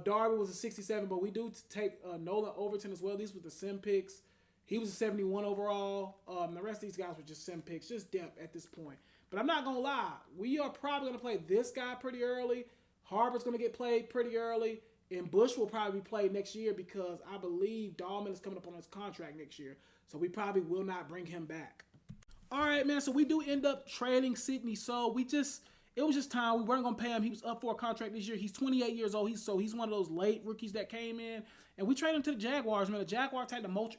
Speaker 1: Darby was a 67, but we do take Nolan Overton as well. These were the sim picks. He was a 71 overall. The rest of these guys were just sim picks, just depth at this point. But I'm not going to lie. We are probably going to play this guy pretty early. Harbor's going to get played pretty early. And Bush will probably be played next year because I believe Dahlman is coming up on his contract next year. So we probably will not bring him back. All right, man. So we do end up trading Sidney. So it was just time. We weren't going to pay him. He was up for a contract this year. He's 28 years old. He's one of those late rookies that came in. And we traded him to the Jaguars, man. The Jaguars had the most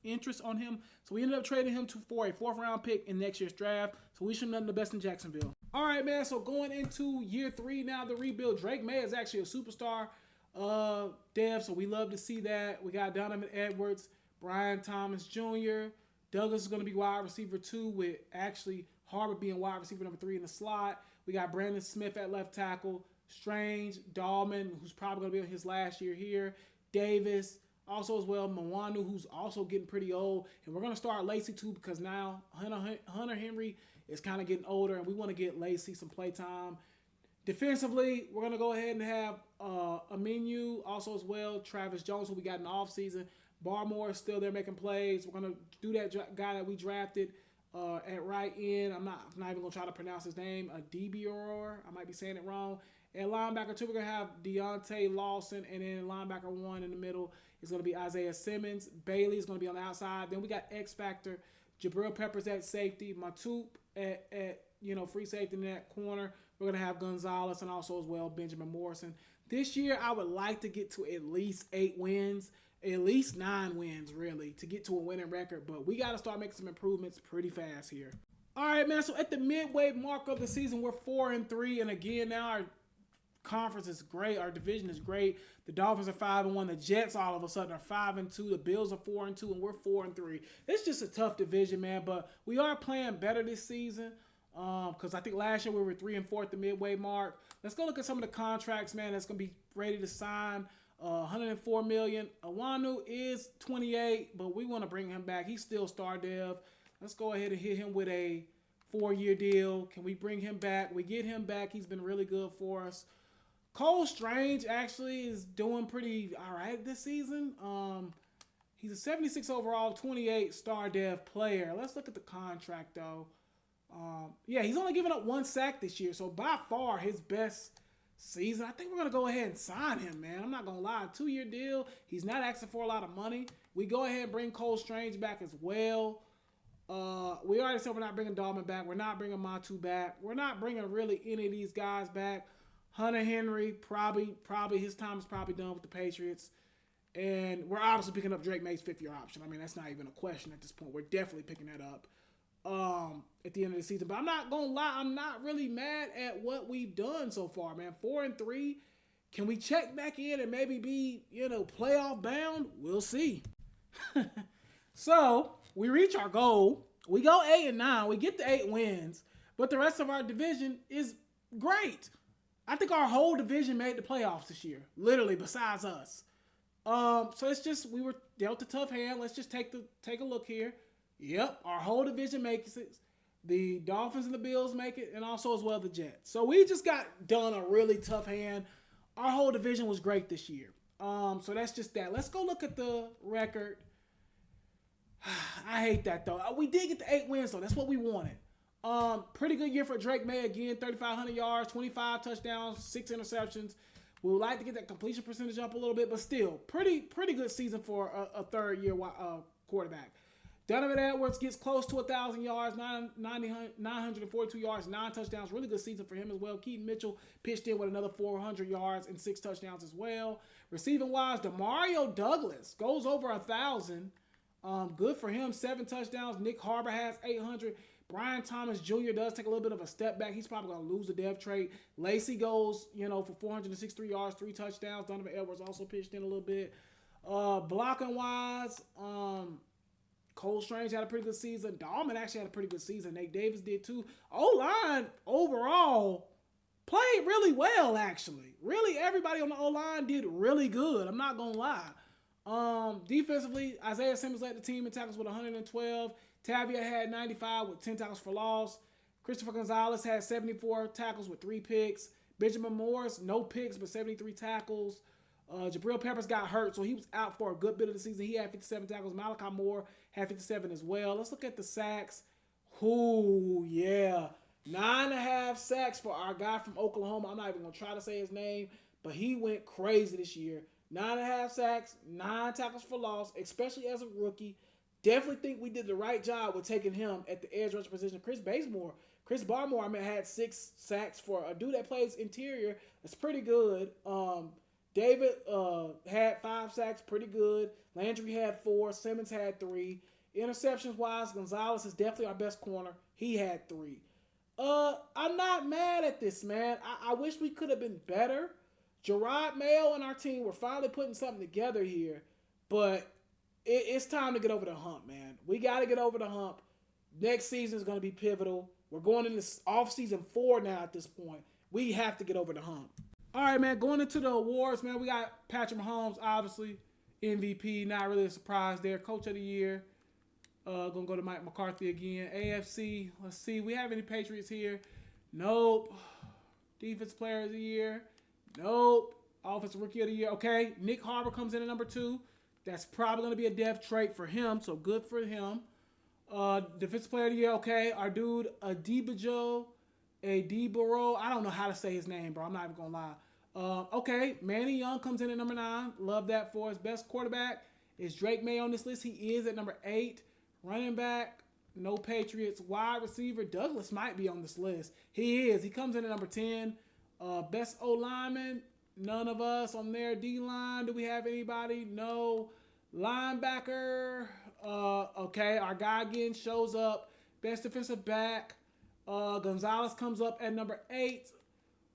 Speaker 1: interest on him. So we ended up trading him for a 4th-round pick in next year's draft. So we should have done the best in Jacksonville. All right, man. So going into year 3 now, the rebuild. Drake Maye is actually a superstar dev. So we love to see that. We got Donovan Edwards, Brian Thomas Jr., Douglas is going to be wide receiver 2 with actually Harbor being wide receiver number 3 in the slot. We got Brandon Smith at left tackle, Strange, Dahlman, who's probably going to be on his last year here, Davis, also as well, Mwanu, who's also getting pretty old. And we're going to start Lacey too because now Hunter Henry is kind of getting older and we want to get Lacey some play time. Defensively, we're going to go ahead and have Aminu also as well, Travis Jones, who we got in the offseason. Barmore is still there making plays. We're going to do that guy that we drafted at right end. I'm not even going to try to pronounce his name. DBR. I might be saying it wrong. At linebacker 2, we're going to have Deontay Lawson. And then linebacker 1 in the middle is going to be Isaiah Simmons. Bailey is going to be on the outside. Then we got X Factor. Jabril Peppers at safety. Matup at free safety in that corner. We're going to have Gonzalez and also as well Benjamin Morrison. This year, I would like to get to at least 8 wins. At least 9 wins, really, to get to a winning record. But we got to start making some improvements pretty fast here. All right, man. So at the midway mark of the season, we're 4-3. And again, now our conference is great. Our division is great. The Dolphins are 5-1. The Jets, all of a sudden, are 5-2. The Bills are 4-2, and we're 4-3. It's just a tough division, man. But we are playing better this season. Because I think last year we were 3-4 at the midway mark. Let's go look at some of the contracts, man, that's going to be ready to sign. $104 million. Awanu is 28, but we want to bring him back. He's still star dev. Let's go ahead and hit him with a 4-year deal. Can we bring him back? We get him back. He's been really good for us. Cole Strange actually is doing pretty all right this season. He's a 76 overall, 28 star dev player. Let's look at the contract though. Yeah, he's only given up 1 sack this year, so by far his best season. I think we're going to go ahead and sign him, man. I'm not going to lie. 2-year deal. He's not asking for a lot of money. We go ahead and bring Cole Strange back as well. We already said we're not bringing Dahlman back. We're not bringing Matu back. We're not bringing really any of these guys back. Hunter Henry, probably his time is probably done with the Patriots. And we're obviously picking up Drake Maye's 5th-year option. I mean, that's not even a question at this point. We're definitely picking that up at the end of the season. But I'm not going to lie. I'm not really mad at what we've done so far, man. 4-3. Can we check back in and maybe be, playoff bound? We'll see. So, we reach our goal. We go 8-9. We get the 8 wins. But the rest of our division is great. I think our whole division made the playoffs this year, literally, besides us. So it's just we were dealt a tough hand. Let's just take a look here. Yep, our whole division makes it. The Dolphins and the Bills make it, and also as well the Jets. So we just got done a really tough hand. Our whole division was great this year. So that's just that. Let's go look at the record. I hate that though. We did get the 8 wins though. That's what we wanted. Pretty good year for Drake Maye again. 3,500 yards, 25 touchdowns, 6 interceptions. We would like to get that completion percentage up a little bit, but still, pretty good season for a third-year quarterback. Donovan Edwards gets close to 1,000 yards, 942 yards, 9 touchdowns. Really good season for him as well. Keaton Mitchell pitched in with another 400 yards and 6 touchdowns as well. Receiving-wise, Demario Douglas goes over 1,000. Good for him, 7 touchdowns. Nick Harbor has 800. Brian Thomas Jr. does take a little bit of a step back. He's probably going to lose the depth trade. Lacey goes, for 463 yards, 3 touchdowns. Donovan Edwards also pitched in a little bit. Blocking-wise, Cole Strange had a pretty good season. Dahlman actually had a pretty good season. Nate Davis did too. O-line, overall, played really well, actually. Really, everybody on the O-line did really good. I'm not going to lie. Defensively, Isaiah Simmons led the team in tackles with 112. Tavia had 95 with 10 tackles for loss. Christopher Gonzalez had 74 tackles with 3 picks. Benjamin Morris, no picks, but 73 tackles. Jabril Peppers got hurt, so he was out for a good bit of the season. He had 57 tackles. Malachi Moore had 57 as well. Let's look at the sacks. Ooh, yeah. 9.5 sacks for our guy from Oklahoma. I'm not even going to try to say his name, but he went crazy this year. 9.5 sacks, 9 tackles for loss, especially as a rookie. Definitely think we did the right job with taking him at the edge rusher position. Chris Barmore, had 6 sacks for a dude that plays interior. That's pretty good. David had 5 sacks, pretty good. Landry had 4. Simmons had 3. Interceptions-wise, Gonzalez is definitely our best corner. He had 3. I'm not mad at this, man. I wish we could have been better. Gerard Mayo and our team were finally putting something together here, but it's time to get over the hump, man. We got to get over the hump. Next season is going to be pivotal. We're going into off-season 4 now at this point. We have to get over the hump. All right, man, going into the awards, man, we got Patrick Mahomes, obviously, MVP. Not really a surprise there. Coach of the Year. Going to go to Mike McCarthy again. AFC, let's see. We have any Patriots here? Nope. Defense Player of the Year. Nope. Offensive Rookie of the Year. Okay, Nick Harbor comes in at number 2. That's probably going to be a depth trait for him, so good for him. Defensive Player of the Year, okay. Our dude, Adibaro. I don't know how to say his name, bro. I'm not even going to lie. Okay, Manny Young comes in at number 9. Love that for us. Best quarterback is Drake Maye on this list. He is at number 8. Running back, no Patriots. Wide receiver, Douglas might be on this list. He is. He comes in at number 10. Best O-lineman, none of us on there. D-line, do we have anybody? No. Linebacker, okay, our guy again shows up. Best defensive back, Gonzalez comes up at number 8.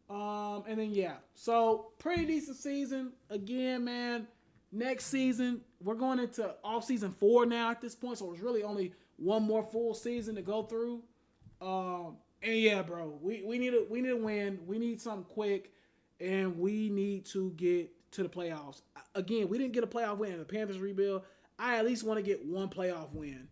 Speaker 1: And then, yeah. So, pretty decent season. Again, man, next season, we're going into off-season 4 now at this point, so it's really only one more full season to go through. And yeah, bro, we need a win. We need something quick, and we need to get to the playoffs. Again, we didn't get a playoff win in the Panthers rebuild. I at least want to get one playoff win.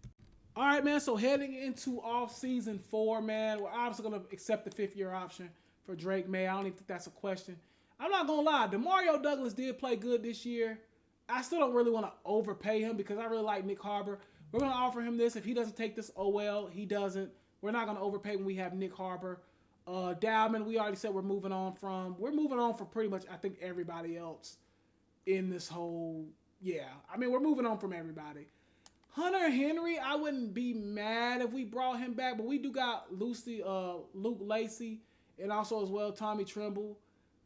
Speaker 1: All right, man, so heading into off-season 4, man, we're obviously going to accept the 5th-year option for Drake Maye. I don't even think that's a question. I'm not going to lie. Demario Douglas did play good this year. I still don't really want to overpay him because I really like Nick Harbor. We're going to offer him this. If he doesn't take this, oh well, he doesn't. We're not going to overpay when we have Nick Harbor. Dowman, we already said we're moving on from. We're moving on for pretty much, I think, everybody else in this whole, yeah. I mean, we're moving on from everybody. Hunter Henry, I wouldn't be mad if we brought him back, but we do got Luke Lacey and also as well Tommy Tremble.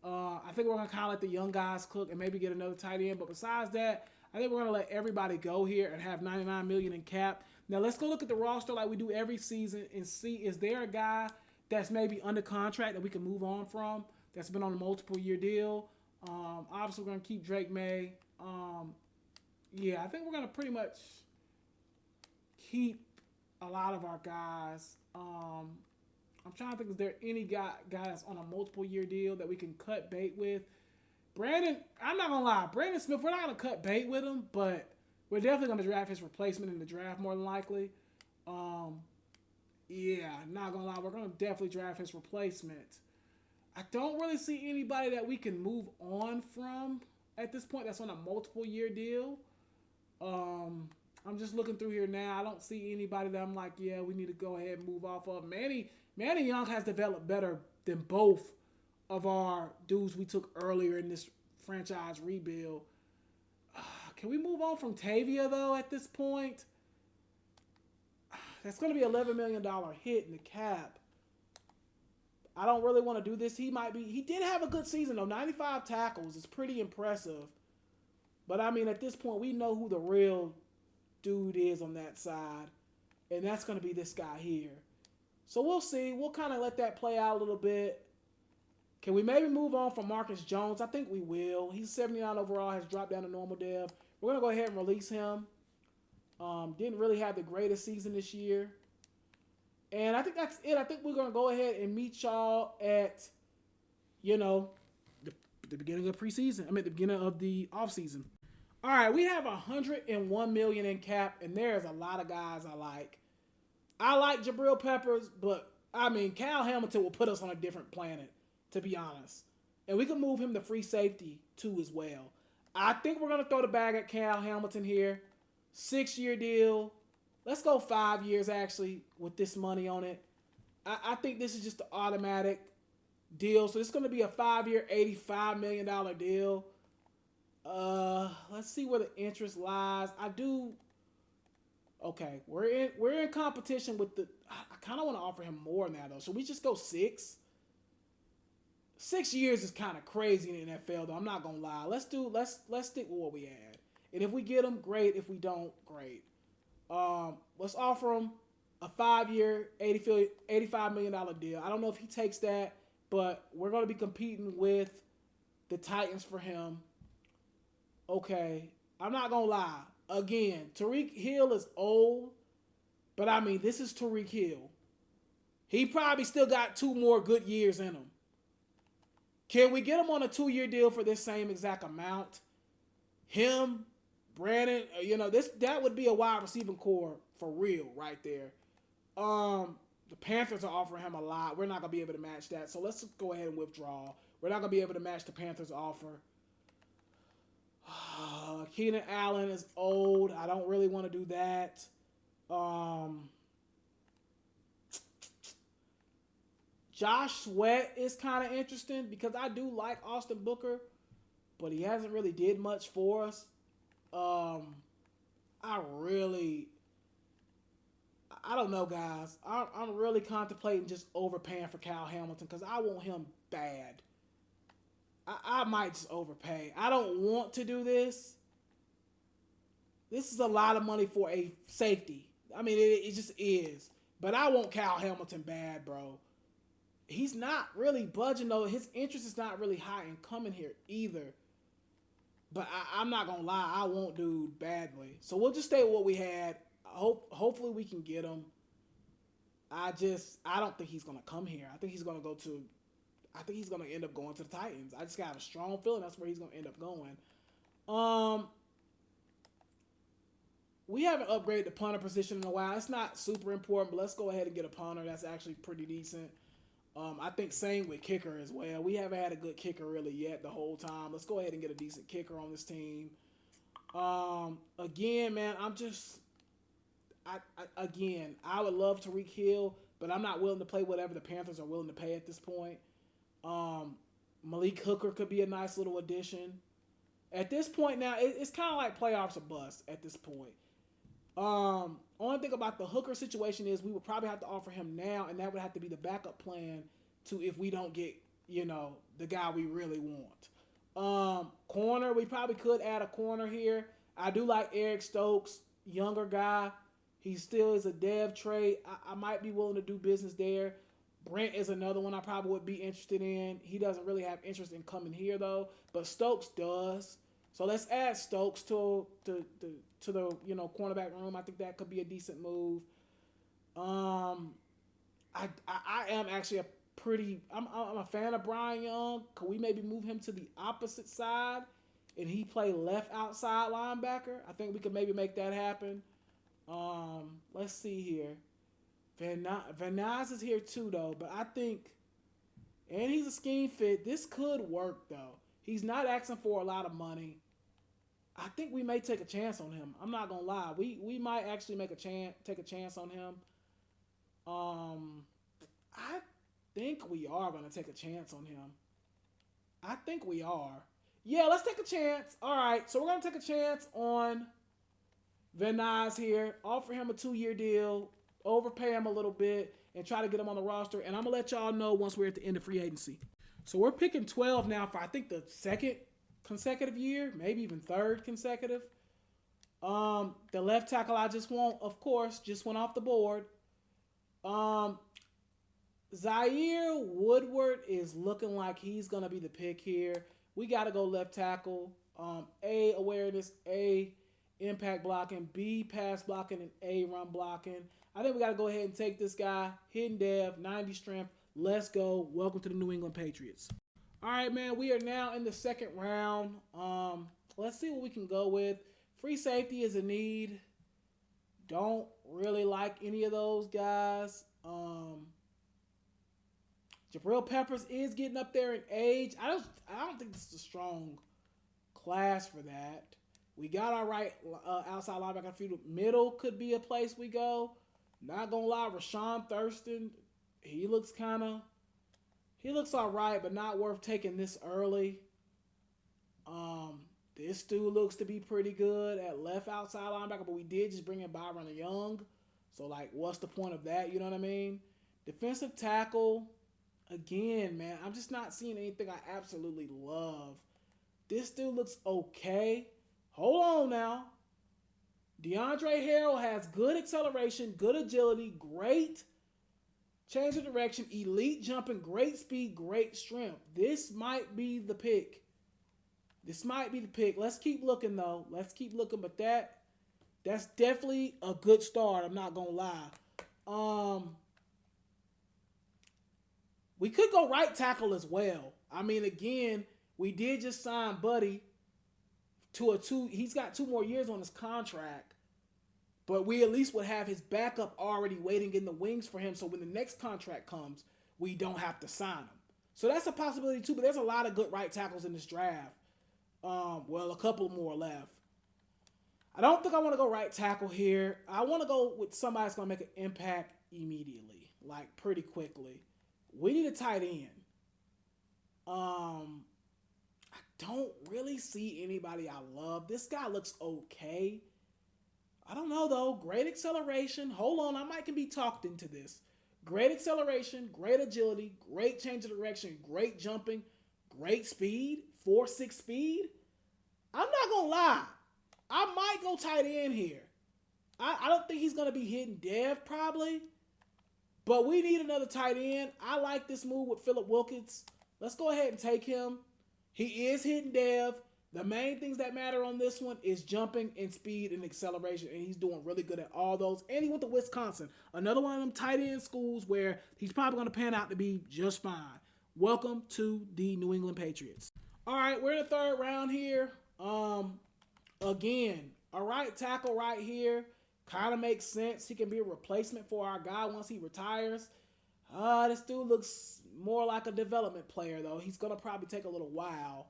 Speaker 1: I think we're going to kind of let the young guys cook and maybe get another tight end. But besides that, I think we're going to let everybody go here and have $99 million in cap. Now, let's go look at the roster like we do every season and see, is there a guy that's maybe under contract that we can move on from that's been on a multiple-year deal? Obviously, we're going to keep Drake Maye. Yeah, I think we're going to pretty much keep a lot of our guys. I'm trying to think, is there any guy that's on a multiple year deal that we can cut bait with? Brandon, I'm not gonna lie, Brandon Smith, we're not gonna cut bait with him, but we're definitely gonna draft his replacement in the draft more than likely. Yeah, not gonna lie, we're gonna definitely draft his replacement. I don't really see anybody that we can move on from at this point that's on a multiple year deal. I'm just looking through here now. I don't see anybody that I'm like, yeah, we need to go ahead and move off of. Manny Young has developed better than both of our dudes we took earlier in this franchise rebuild. Can we move on from Tavia, though, at this point? That's going to be an $11 million hit in the cap. I don't really want to do this. He did have a good season, though. 95 tackles is pretty impressive. But, I mean, at this point, we know who the real dude is on that side. And that's going to be this guy here. So we'll see. We'll kind of let that play out a little bit. Can we maybe move on from Marcus Jones? I think we will. He's 79 overall, has dropped down to normal dev. We're going to go ahead and release him. Didn't really have the greatest season this year. And I think that's it. I think we're going to go ahead and meet y'all at, the beginning of preseason. I mean, the beginning of the offseason. All right, we have $101 million in cap, and there's a lot of guys I like. I like Jabril Peppers, but, I mean, Cal Hamilton will put us on a different planet, to be honest. And we can move him to free safety, too, as well. I think we're going to throw the bag at Cal Hamilton here. 6-year deal. Let's go 5 years, actually, with this money on it. I think this is just an automatic deal. So it's going to be a 5-year, $85 million deal. Let's see where the interest lies. Okay, we're in competition with I kind of want to offer him more than that, though. Should we just go 6? 6 years is kind of crazy in the NFL, though. I'm not gonna lie. Let's stick with what we had. And if we get him, great. If we don't, great. Let's offer him a 5-year, $85 million deal. I don't know if he takes that, but we're gonna be competing with the Titans for him. Okay, I'm not gonna lie. Again, Tyreek Hill is old, but I mean, this is Tyreek Hill. He probably still got 2 more good years in him. Can we get him on a 2-year deal for this same exact amount? Him, Brandon, that would be a wide receiving core for real right there. The Panthers are offering him a lot. We're not going to be able to match that. So let's just go ahead and withdraw. We're not going to be able to match the Panthers' offer. Keenan Allen is old. I don't really want to do that. Josh Sweat is kind of interesting because I do like Austin Booker, but he hasn't really did much for us. I don't know, guys. I'm really contemplating just overpaying for Cal Hamilton because I want him bad. I might just overpay. I don't want to do this. This is a lot of money for a safety. I mean, it just is. But I want Cal Hamilton bad, bro. He's not really budging, though. His interest is not really high in coming here either. But I'm not going to lie. I want dude badly. So we'll just stay with what we had. Hopefully we can get him. I don't think he's going to come here. I think he's going to end up going to the Titans. I just got a strong feeling that's where he's going to end up going. We haven't upgraded the punter position in a while. It's not super important, but let's go ahead and get a punter. That's actually pretty decent. I think same with kicker as well. We haven't had a good kicker really yet the whole time. Let's go ahead and get a decent kicker on this team. Again, man, I would love Tyreek Hill, but I'm not willing to play whatever the Panthers are willing to pay at this point. Malik Hooker could be a nice little addition. At this point now, it's kind of like playoffs or bust at this point. Only thing about the Hooker situation is we would probably have to offer him now, and that would have to be the backup plan to if we don't get, the guy we really want. Corner, we probably could add a corner here. I do like Eric Stokes, younger guy. He still is a dev trade. I might be willing to do business there. Brent is another one I probably would be interested in. He doesn't really have interest in coming here, though, but Stokes does. So let's add Stokes to the cornerback room. I think that could be a decent move. I am actually I'm a fan of Brian Young. Could we maybe move him to the opposite side and he play left outside linebacker? I think we could maybe make that happen. Let's see here. Van Nys is here too though, but I think, and he's a scheme fit. This could work though. He's not asking for a lot of money. I think we may take a chance on him. I'm not gonna lie. We might actually take a chance on him. I think we are gonna take a chance on him. I think we are. Yeah, let's take a chance. All right, so we're gonna take a chance on Van Nys here. Offer him a 2-year deal, overpay him a little bit, and try to get him on the roster. And I'm gonna let y'all know once we're at the end of free agency. So we're picking 12 now for I think the second consecutive year, maybe even third consecutive. The left tackle I just want, of course, just went off the board. Zaire Woodward is looking like he's gonna be the pick here. We gotta go left tackle. A, awareness, A, impact blocking, B, pass blocking, and A, run blocking. I think we gotta go ahead and take this guy. Hidden dev, 90 strength. Let's go. Welcome to the New England Patriots. All right, man, we are now in the second round. Let's see what we can go with. Free safety is a need. Don't really like any of those guys. Jabril Peppers is getting up there in age. I don't think this is a strong class for that. We got our right outside linebacker field. Middle could be a place we go. Not gonna lie, Rashawn Thurston, he looks all right, but not worth taking this early. This dude looks to be pretty good at left outside linebacker, but we did just bring in Byron Young. So, like, what's the point of that? You know what I mean? Defensive tackle, again, man, I'm just not seeing anything I absolutely love. This dude looks okay. Hold on now. DeAndre Harrell has good acceleration, good agility, great change of direction, elite jumping, great speed, great strength. This might be the pick. Let's keep looking, though. But that's definitely a good start. I'm not going to lie. We could go right tackle as well. I mean, again, we did just sign Buddy to he's got 2 more years on his contract. But we at least would have his backup already waiting in the wings for him, so when the next contract comes, we don't have to sign him. So that's a possibility too, but there's a lot of good right tackles in this draft. Well, a couple more left. I don't think I want to go right tackle here. I want to go with somebody that's going to make an impact immediately, like pretty quickly. We need a tight end. I don't really see anybody I love. This guy looks okay. I don't know, though. Great acceleration. Hold on. I might can be talked into this. Great acceleration, great agility, great change of direction, great jumping, great speed, 4.6 speed. I'm not going to lie. I might go tight end here. I don't think he's going to be hitting dev probably. But we need another tight end. I like this move with Phillip Wilkins. Let's go ahead and take him. He is hitting dev. The main things that matter on this one is jumping and speed and acceleration, and he's doing really good at all those. And he went to Wisconsin, another one of them tight end schools where he's probably going to pan out to be just fine. Welcome to the New England Patriots. All right, we're in the third round here. Again, a right tackle right here kind of makes sense. He can be a replacement for our guy once he retires. This dude looks more like a development player, though. He's going to probably take a little while.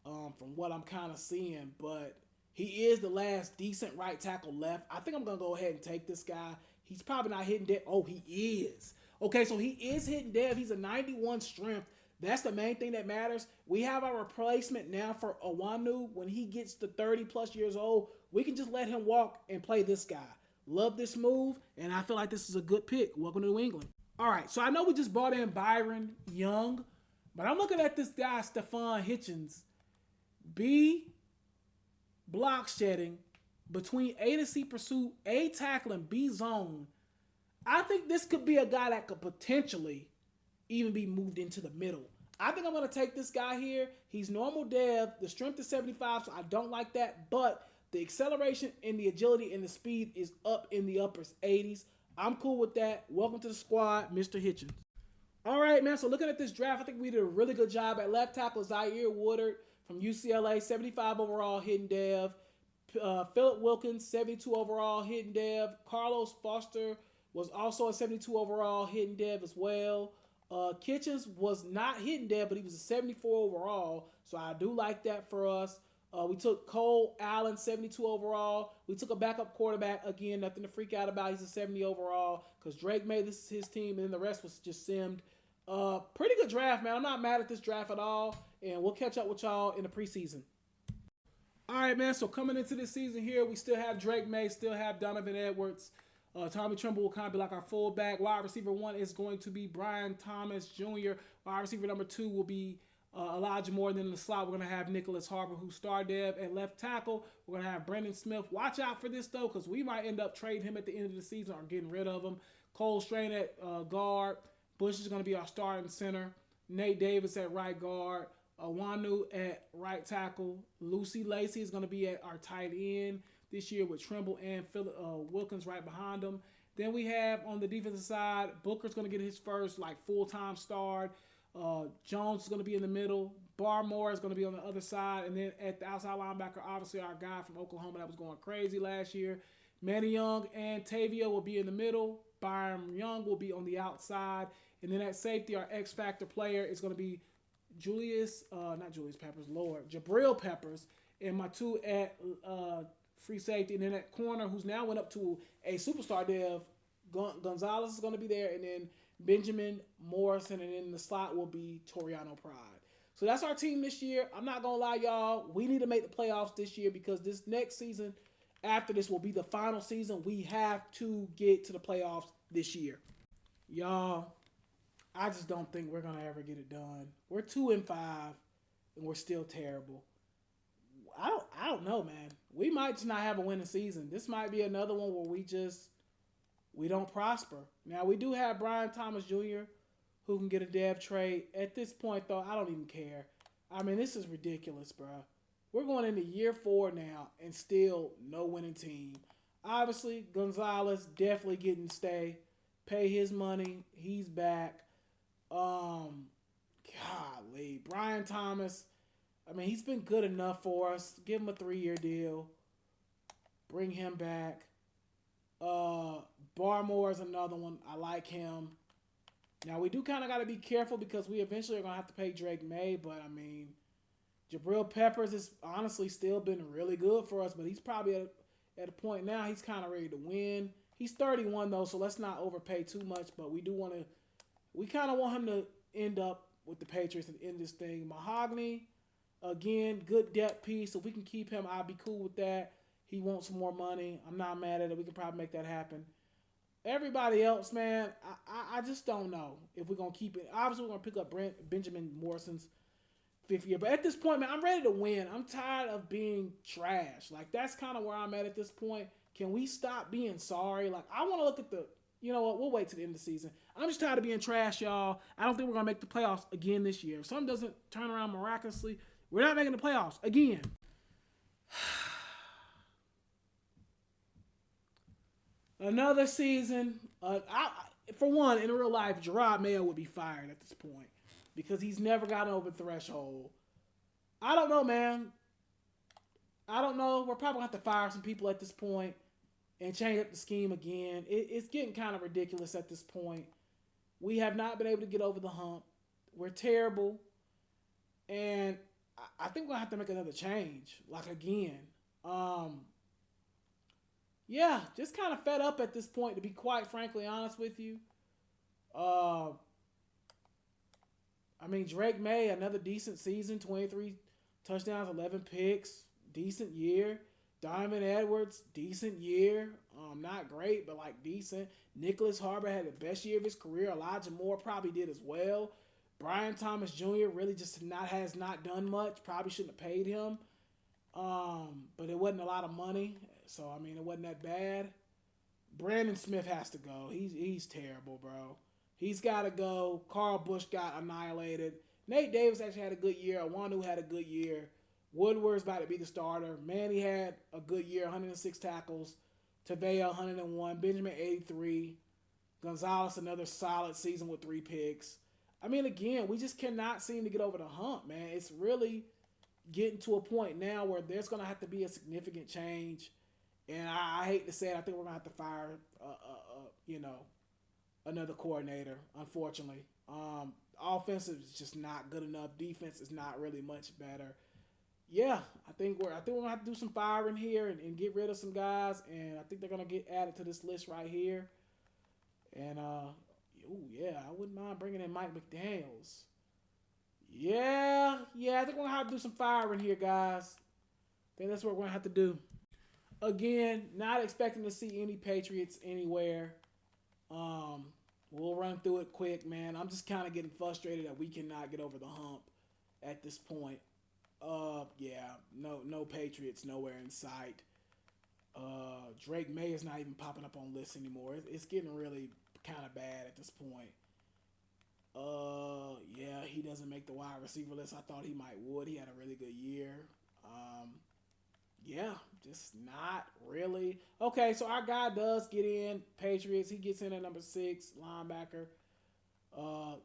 Speaker 1: From what I'm kind of seeing, but he is the last decent right tackle left. I think I'm going to go ahead and take this guy. He's probably not hitting dev. Oh, he is. Okay, so he is hitting dev. He's a 91 strength. That's the main thing that matters. We have our replacement now for Owanu. When he gets to 30-plus years old, we can just let him walk and play this guy. Love this move, and I feel like this is a good pick. Welcome to New England. All right, so I know we just brought in Byron Young, but I'm looking at this guy, Stephon Hitchens. B, block shedding, between A to C pursuit, A tackling, B zone. I think this could be a guy that could potentially even be moved into the middle. I think I'm going to take this guy here. He's normal dev. The strength is 75, so I don't like that. But the acceleration and the agility and the speed is up in the upper 80s. I'm cool with that. Welcome to the squad, Mr. Hitchens. All right, man. So looking at this draft, I think we did a really good job at left tackle. Zaire Woodard from UCLA, 75 overall, hidden dev. Philip Wilkins, 72 overall, hidden dev. Carlos Foster was also a 72 overall, hidden dev as well. Kitchens was not hidden dev, but he was a 74 overall, so I do like that for us. We took Cole Allen, 72 overall. We took a backup quarterback. Again, nothing to freak out about. He's a 70 overall because Drake Maye, this is his team, and then the rest was just simmed. Pretty good draft, man. I'm not mad at this draft at all, and we'll catch up with y'all in the preseason. All right, man. So coming into this season here, we still have Drake Maye, still have Donovan Edwards. Tommy Tremble will kind of be like our fullback. Wide receiver 1 is going to be Brian Thomas Jr. Wide receiver number 2 will be Elijah Moore. Then in the slot, we're going to have Nicholas Harbor, who's star dev. At left tackle, we're going to have Brendan Smith. Watch out for this, though, because we might end up trading him at the end of the season or getting rid of him. Cole Strain at guard. Bush is going to be our starting center. Nate Davis at right guard. Awanu at right tackle. Lucy Lacey is going to be at our tight end this year with Tremble and Wilkins right behind him. Then we have on the defensive side, Booker's going to get his first full-time start. Jones is going to be in the middle. Barmore is going to be on the other side. And then at the outside linebacker, obviously our guy from Oklahoma that was going crazy last year. Manny Young and Tavia will be in the middle. Byron Young will be on the outside. And then at safety, our X-Factor player is going to be Jabril Peppers. And my 2 at free safety. And then at corner, who's now went up to a superstar dev, Gonzalez is going to be there. And then Benjamin Morrison. And then in the slot will be Toriano Pride. So that's our team this year. I'm not going to lie, y'all. We need to make the playoffs this year because this next season, after this, will be the final season. We have to get to the playoffs this year. Y'all, I just don't think we're going to ever get it done. We're 2-5, and we're still terrible. I don't know, man. We might just not have a winning season. This might be another one where we don't prosper. Now, we do have Brian Thomas Jr., who can get a dev trade. At this point, though, I don't even care. I mean, this is ridiculous, bro. We're going into year 4 now and still no winning team. Obviously, Gonzalez definitely getting stay. Pay his money. He's back. Golly. Brian Thomas, I mean, he's been good enough for us. Give him a 3-year deal. Bring him back. Barmore is another one. I like him. Now, we do kind of got to be careful because we eventually are going to have to pay Drake Maye, but, I mean, Jabril Peppers has honestly still been really good for us, but he's probably at a point now he's kind of ready to win. He's 31, though, so let's not overpay too much, but we kind of want him to end up with the Patriots and end this thing. Mahogany, again, good depth piece. If we can keep him, I'll be cool with that. He wants some more money. I'm not mad at it. We can probably make that happen. Everybody else, man, I just don't know if we're going to keep it. Obviously, we're going to pick up Benjamin Morrison's 5th year. But at this point, man, I'm ready to win. I'm tired of being trash. That's kind of where I'm at this point. Can we stop being sorry? I want to look at you know what? We'll wait to the end of the season. I'm just tired of being trash, y'all. I don't think we're going to make the playoffs again this year. If something doesn't turn around miraculously, we're not making the playoffs again. Another season. For one, in real life, Gerard Mayo would be fired at this point because he's never gotten over the threshold. I don't know, man. I don't know. We're probably going to have to fire some people at this point and change up the scheme again. It's getting kind of ridiculous at this point. We have not been able to get over the hump. We're terrible. And I think we're going to have to make another change, again. Yeah, just kind of fed up at this point, to be quite frankly honest with you. I mean, Drake Maye, another decent season, 23 touchdowns, 11 picks, decent year. Donovan Edwards, decent year. Not great, but decent. Nicholas Harbor had the best year of his career. Elijah Moore probably did as well. Brian Thomas Jr. really just has not done much. Probably shouldn't have paid him. But it wasn't a lot of money. So, I mean, it wasn't that bad. Brandon Smith has to go. He's terrible, bro. He's got to go. Carl Bush got annihilated. Nate Davis actually had a good year. Awanu had a good year. Woodward's about to be the starter. Manny had a good year, 106 tackles. Tavea 101, Benjamin 83, Gonzalez another solid season with 3 picks. I mean, again, we just cannot seem to get over the hump, man. It's really getting to a point now where there's going to have to be a significant change. And I hate to say it, I think we're going to have to fire, another coordinator, unfortunately. Offensive is just not good enough. Defense is not really much better. Yeah, I think we're gonna have to do some firing here and get rid of some guys, and I think they're gonna get added to this list right here. And I wouldn't mind bringing in Mike McDaniels. Yeah, I think we're gonna have to do some firing here, guys. I think that's what we're gonna have to do. Again, not expecting to see any Patriots anywhere. We'll run through it quick, man. I'm just kind of getting frustrated that we cannot get over the hump at this point. No Patriots nowhere in sight. Drake Maye is not even popping up on lists anymore. It's getting really kind of bad at this point. He doesn't make the wide receiver list. I thought he would. He had a really good year. Just not really. Okay, so our guy does get in. Patriots, he gets in at number 6, linebacker.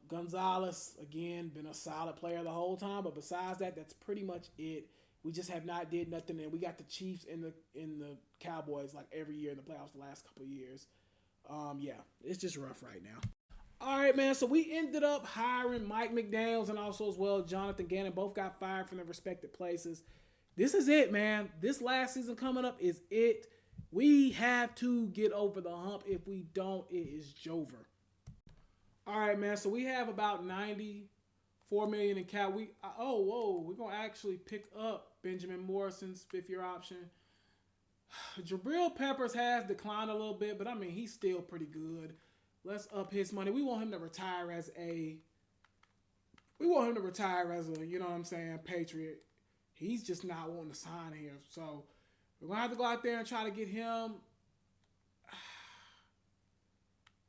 Speaker 1: Gonzalez, again, been a solid player the whole time, but besides that, that's pretty much it. We just have not did nothing, and we got the Chiefs and the Cowboys like every year in the playoffs the last couple of years. It's just rough right now. All right, man, so we ended up hiring Mike McDaniels and also as well Jonathan Gannon. Both got fired from their respective places. This is it, man. This last season coming up is it. We have to get over the hump. If we don't, it is Jover. All right, man. So we have about $94 million in cap. We're gonna actually pick up Benjamin Morrison's 5th-year option. Jabril Peppers has declined a little bit, but I mean he's still pretty good. Let's up his money. We want him to retire as a, you know what I'm saying, Patriot. He's just not wanting to sign here. So we're going to have to go out there and try to get him.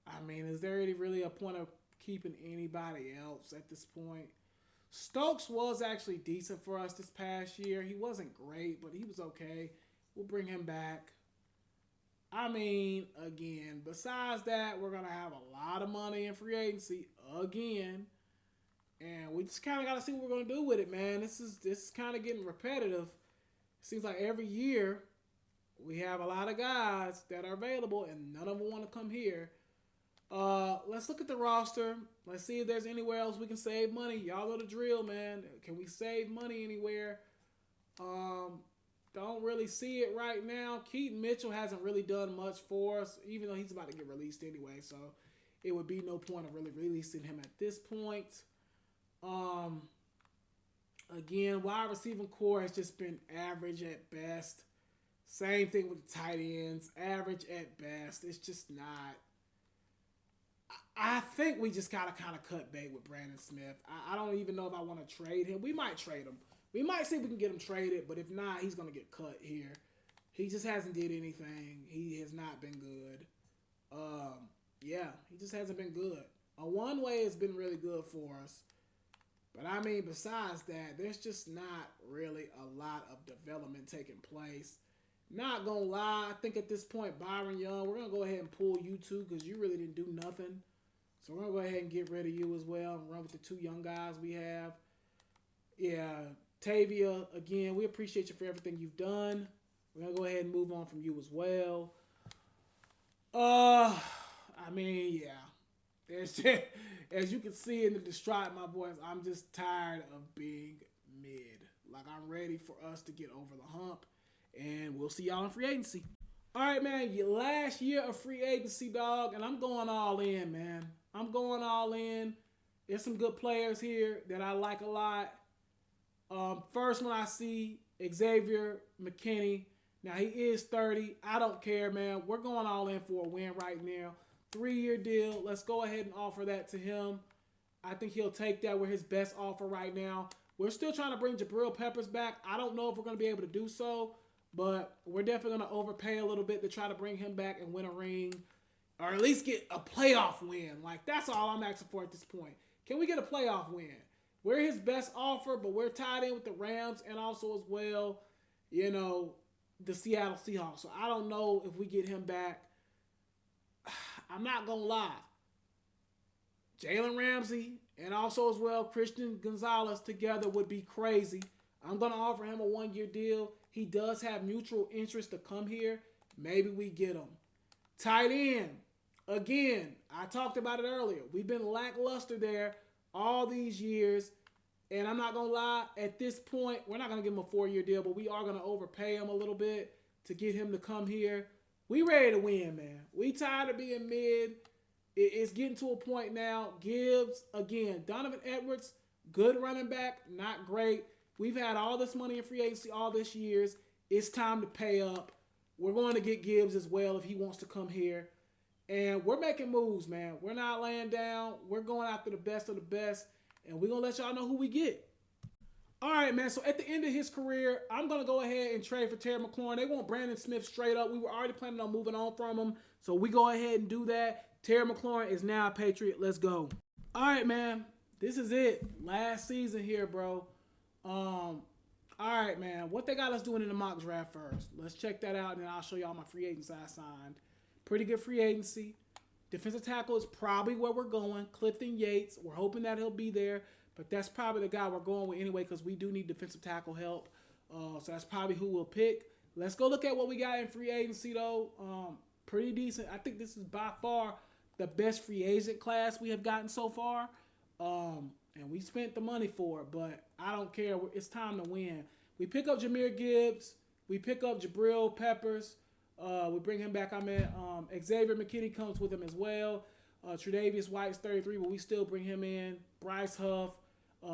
Speaker 1: I mean, is there really a point of keeping anybody else at this point? Stokes was actually decent for us this past year. He wasn't great, but he was okay. We'll bring him back. I mean, again, besides that, we're going to have a lot of money in free agency again. And we just kind of got to see what we're going to do with it, man. This is kind of getting repetitive. It seems like every year we have a lot of guys that are available and none of them want to come here. Let's look at the roster. Let's see if there's anywhere else we can save money. Y'all know the drill, man. Can we save money anywhere? Don't really see it right now. Keaton Mitchell hasn't really done much for us, even though he's about to get released anyway. So it would be no point of really releasing him at this point. Again, wide receiving core has just been average at best. Same thing with the tight ends, average at best. It's just not. I think we just gotta kind of cut bait with Brandon Smith. I don't even know if I want to trade him. We might trade him. We might see if we can get him traded, but if not, he's gonna get cut here. He just hasn't did anything. He has not been good. He just hasn't been good. A one-way has been really good for us. But I mean, besides that, there's just not really a lot of development taking place. Not gonna lie, I think at this point, Byron Young, we're gonna go ahead and pull you too because you really didn't do nothing. So we're gonna go ahead and get rid of you as well and run with the 2 young guys we have. Yeah, Tavia, again, we appreciate you for everything you've done. We're gonna go ahead and move on from you as well. I mean, yeah. There's just, as you can see in the distraught my voice, I'm just tired of being mid. Like, I'm ready for us to get over the hump, and we'll see y'all in free agency. All right, man, your last year of free agency, dog, and I'm going all in, man. I'm going all in. There's some good players here that I like a lot. First one I see, Xavier McKinney. Now, he is 30. I don't care, man. We're going all in for a win right now. 3-year deal. Let's go ahead and offer that to him. I think he'll take that. We're his best offer right now. We're still trying to bring Jabril Peppers back. I don't know if we're going to be able to do so, but we're definitely going to overpay a little bit to try to bring him back and win a ring, or at least get a playoff win. Like, that's all I'm asking for at this point. Can we get a playoff win? We're his best offer, but we're tied in with the Rams and also as well, you know, the Seattle Seahawks. So I don't know if we get him back. I'm not going to lie. Jalen Ramsey and also as well Christian Gonzalez together would be crazy. I'm going to offer him a 1-year deal. He does have mutual interest to come here. Maybe we get him. Tight end. Again, I talked about it earlier. We've been lackluster there all these years. And I'm not going to lie, at this point, we're not going to give him a 4-year deal, but we are going to overpay him a little bit to get him to come here. We ready to win, man. We tired of being mid. It's getting to a point now. Gibbs, again, Donovan Edwards, good running back, not great. We've had all this money in free agency all this years. It's time to pay up. We're going to get Gibbs as well if he wants to come here. And we're making moves, man. We're not laying down. We're going after the best of the best. And we're going to let y'all know who we get. All right, man. So at the end of his career, I'm going to go ahead and trade for Terry McLaurin. They want Brandon Smith straight up. We were already planning on moving on from him. So we go ahead and do that. Terry McLaurin is now a Patriot. Let's go. All right, man. This is it. Last season here, bro. All right, man. What they got us doing in the mock draft first. Let's check that out, and then I'll show y'all my free agents I signed. Pretty good free agency. Defensive tackle is probably where we're going. Clifton Yates. We're hoping that he'll be there, but that's probably the guy we're going with anyway because we do need defensive tackle help. So that's probably who we'll pick. Let's go look at what we got in free agency, though. Pretty decent. I think this is by far the best free agent class we have gotten so far. And we spent the money for it, but I don't care. It's time to win. We pick up Jahmyr Gibbs. We pick up Jabril Peppers. We bring him back. Xavier McKinney comes with him as well. Tre'Davious White's 33, but we still bring him in. Bryce Huff,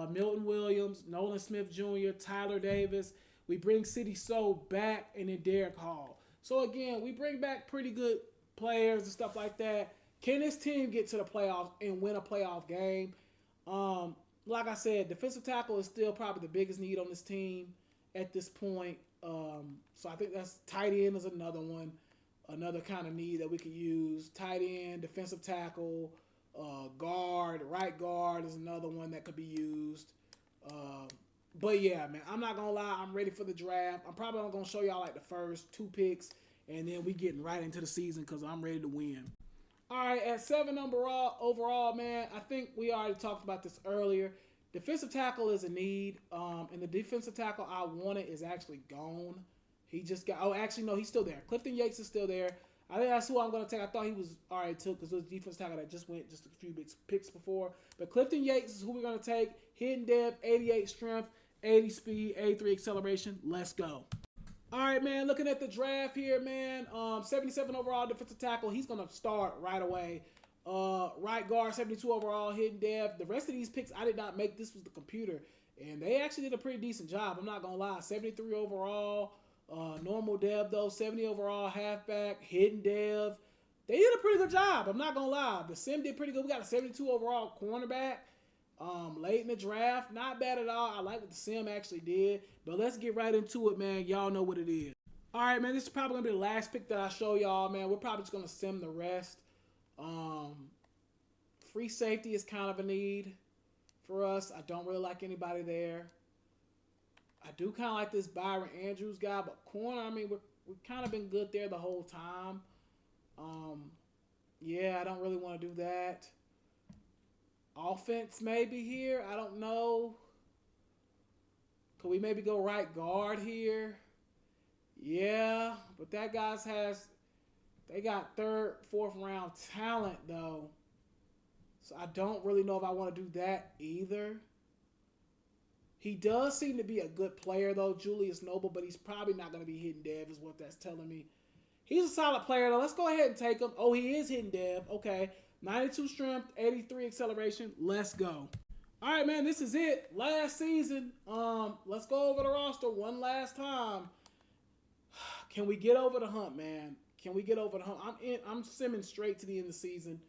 Speaker 1: Milton Williams, Nolan Smith Jr., Tyler Davis. We bring City So back, and then Derek Hall. So, again, we bring back pretty good players and stuff like that. Can this team get to the playoffs and win a playoff game? Like I said, defensive tackle is still probably the biggest need on this team at this point. So I think that's tight end is another one, another kind of need that we could use. Tight end, defensive tackle, guard, right guard is another one that could be used. But yeah, man, I'm not gonna lie, I'm ready for the draft. I'm probably only gonna show y'all like the first 2 picks, and then we getting right into the season because I'm ready to win. All right, at 7 overall, man, I think we already talked about this earlier. Defensive tackle is a need, and the defensive tackle I wanted is actually gone. He just got, actually, no, he's still there. Clifton Yates is still there. I think that's who I'm going to take. I thought he was already took because it was defensive tackle that just went just a few picks before. But Clifton Yates is who we're going to take. Hidden depth, 88 strength, 80 speed, 83 acceleration. Let's go. All right, man, looking at the draft here, man, 77 overall defensive tackle. He's going to start right away. Right guard, 72 overall, hidden depth. The rest of these picks I did not make. This was the computer, and they actually did a pretty decent job. I'm not going to lie. 73 overall, normal dev, though, 70 overall, halfback, hidden dev. They did a pretty good job. I'm not going to lie. The sim did pretty good. We got a 72 overall cornerback. Late in the draft, not bad at all. I like what the sim actually did, but let's get right into it, man. Y'all know what it is. All right, man, this is probably gonna be the last pick that I show y'all, man. We're probably just gonna sim the rest. Free safety is kind of a need for us. I don't really like anybody there. I do kind of like this Byron Andrews guy, but corner, I mean, we've kind of been good there the whole time. Yeah, I don't really want to do that. Offense maybe here. I don't know. Could we maybe go right guard here? Yeah, but that guy's they got 3rd, 4th round talent though. So I don't really know if I want to do that either. He does seem to be a good player though, Julius Noble, but he's probably not going to be hidden dev is what that's telling me. He's a solid player though. Let's go ahead and take him. Oh, he is hidden dev. Okay. 92 strength, 83 acceleration. Let's go. All right, man, this is it. Last season. Let's go over the roster one last time. Can we get over the hump, man? Can we get over the hump? I'm simming straight to the end of the season.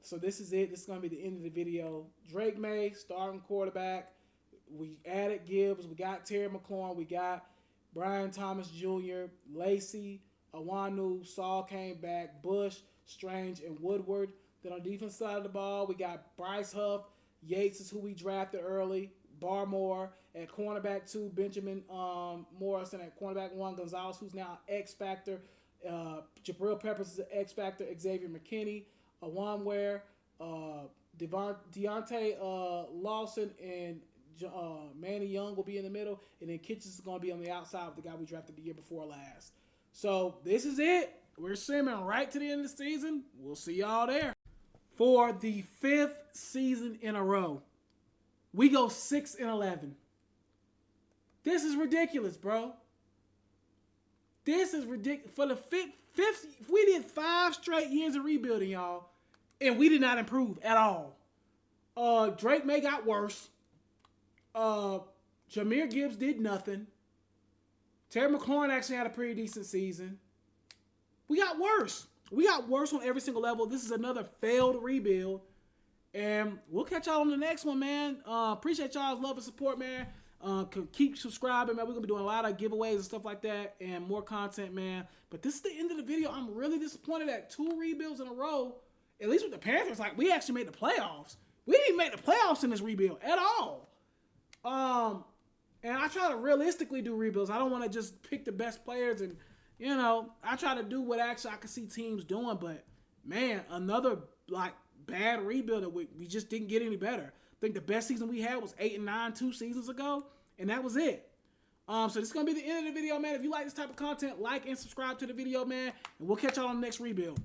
Speaker 1: So this is it. This is going to be the end of the video. Drake Maye, starting quarterback. We added Gibbs. We got Terry McLaurin. We got Brian Thomas Jr., Lacey, Awanu, Saul came back, Bush, Strange, and Woodward. Then on the defense side of the ball, we got Bryce Huff. Yates is who we drafted early. Barmore. At cornerback 2, Benjamin Morrison. At cornerback 1, Gonzalez, who's now X Factor. Jabril Peppers is an X Factor. Xavier McKinney, Wanware, Deontay Lawson, and Manny Young will be in the middle. And then Kitchens is going to be on the outside with the guy we drafted the year before last. So this is it. We're simming right to the end of the season. We'll see y'all there. For the 5th season in a row, we go 6-11. This is ridiculous, bro. This is ridiculous. For the fifth, we did 5 straight years of rebuilding, y'all, and we did not improve at all. Drake Maye got worse. Jahmyr Gibbs did nothing. Terry McLaurin actually had a pretty decent season. We got worse. We got worse on every single level. This is another failed rebuild. And we'll catch y'all on the next one, man. Appreciate y'all's love and support, man. Keep subscribing, man. We're going to be doing a lot of giveaways and stuff like that and more content, man. But this is the end of the video. I'm really disappointed at 2 rebuilds in a row. At least with the Panthers, like, we actually made the playoffs. We didn't even make the playoffs in this rebuild at all. And I try to realistically do rebuilds. I don't want to just pick the best players and, you know, I try to do what actually I can see teams doing. But, man, another, like, bad rebuild that we just didn't get any better. I think the best season we had was 8-9 2 seasons ago, and that was it. So this is going to be the end of the video, man. If you like this type of content, like and subscribe to the video, man, and we'll catch y'all on the next rebuild.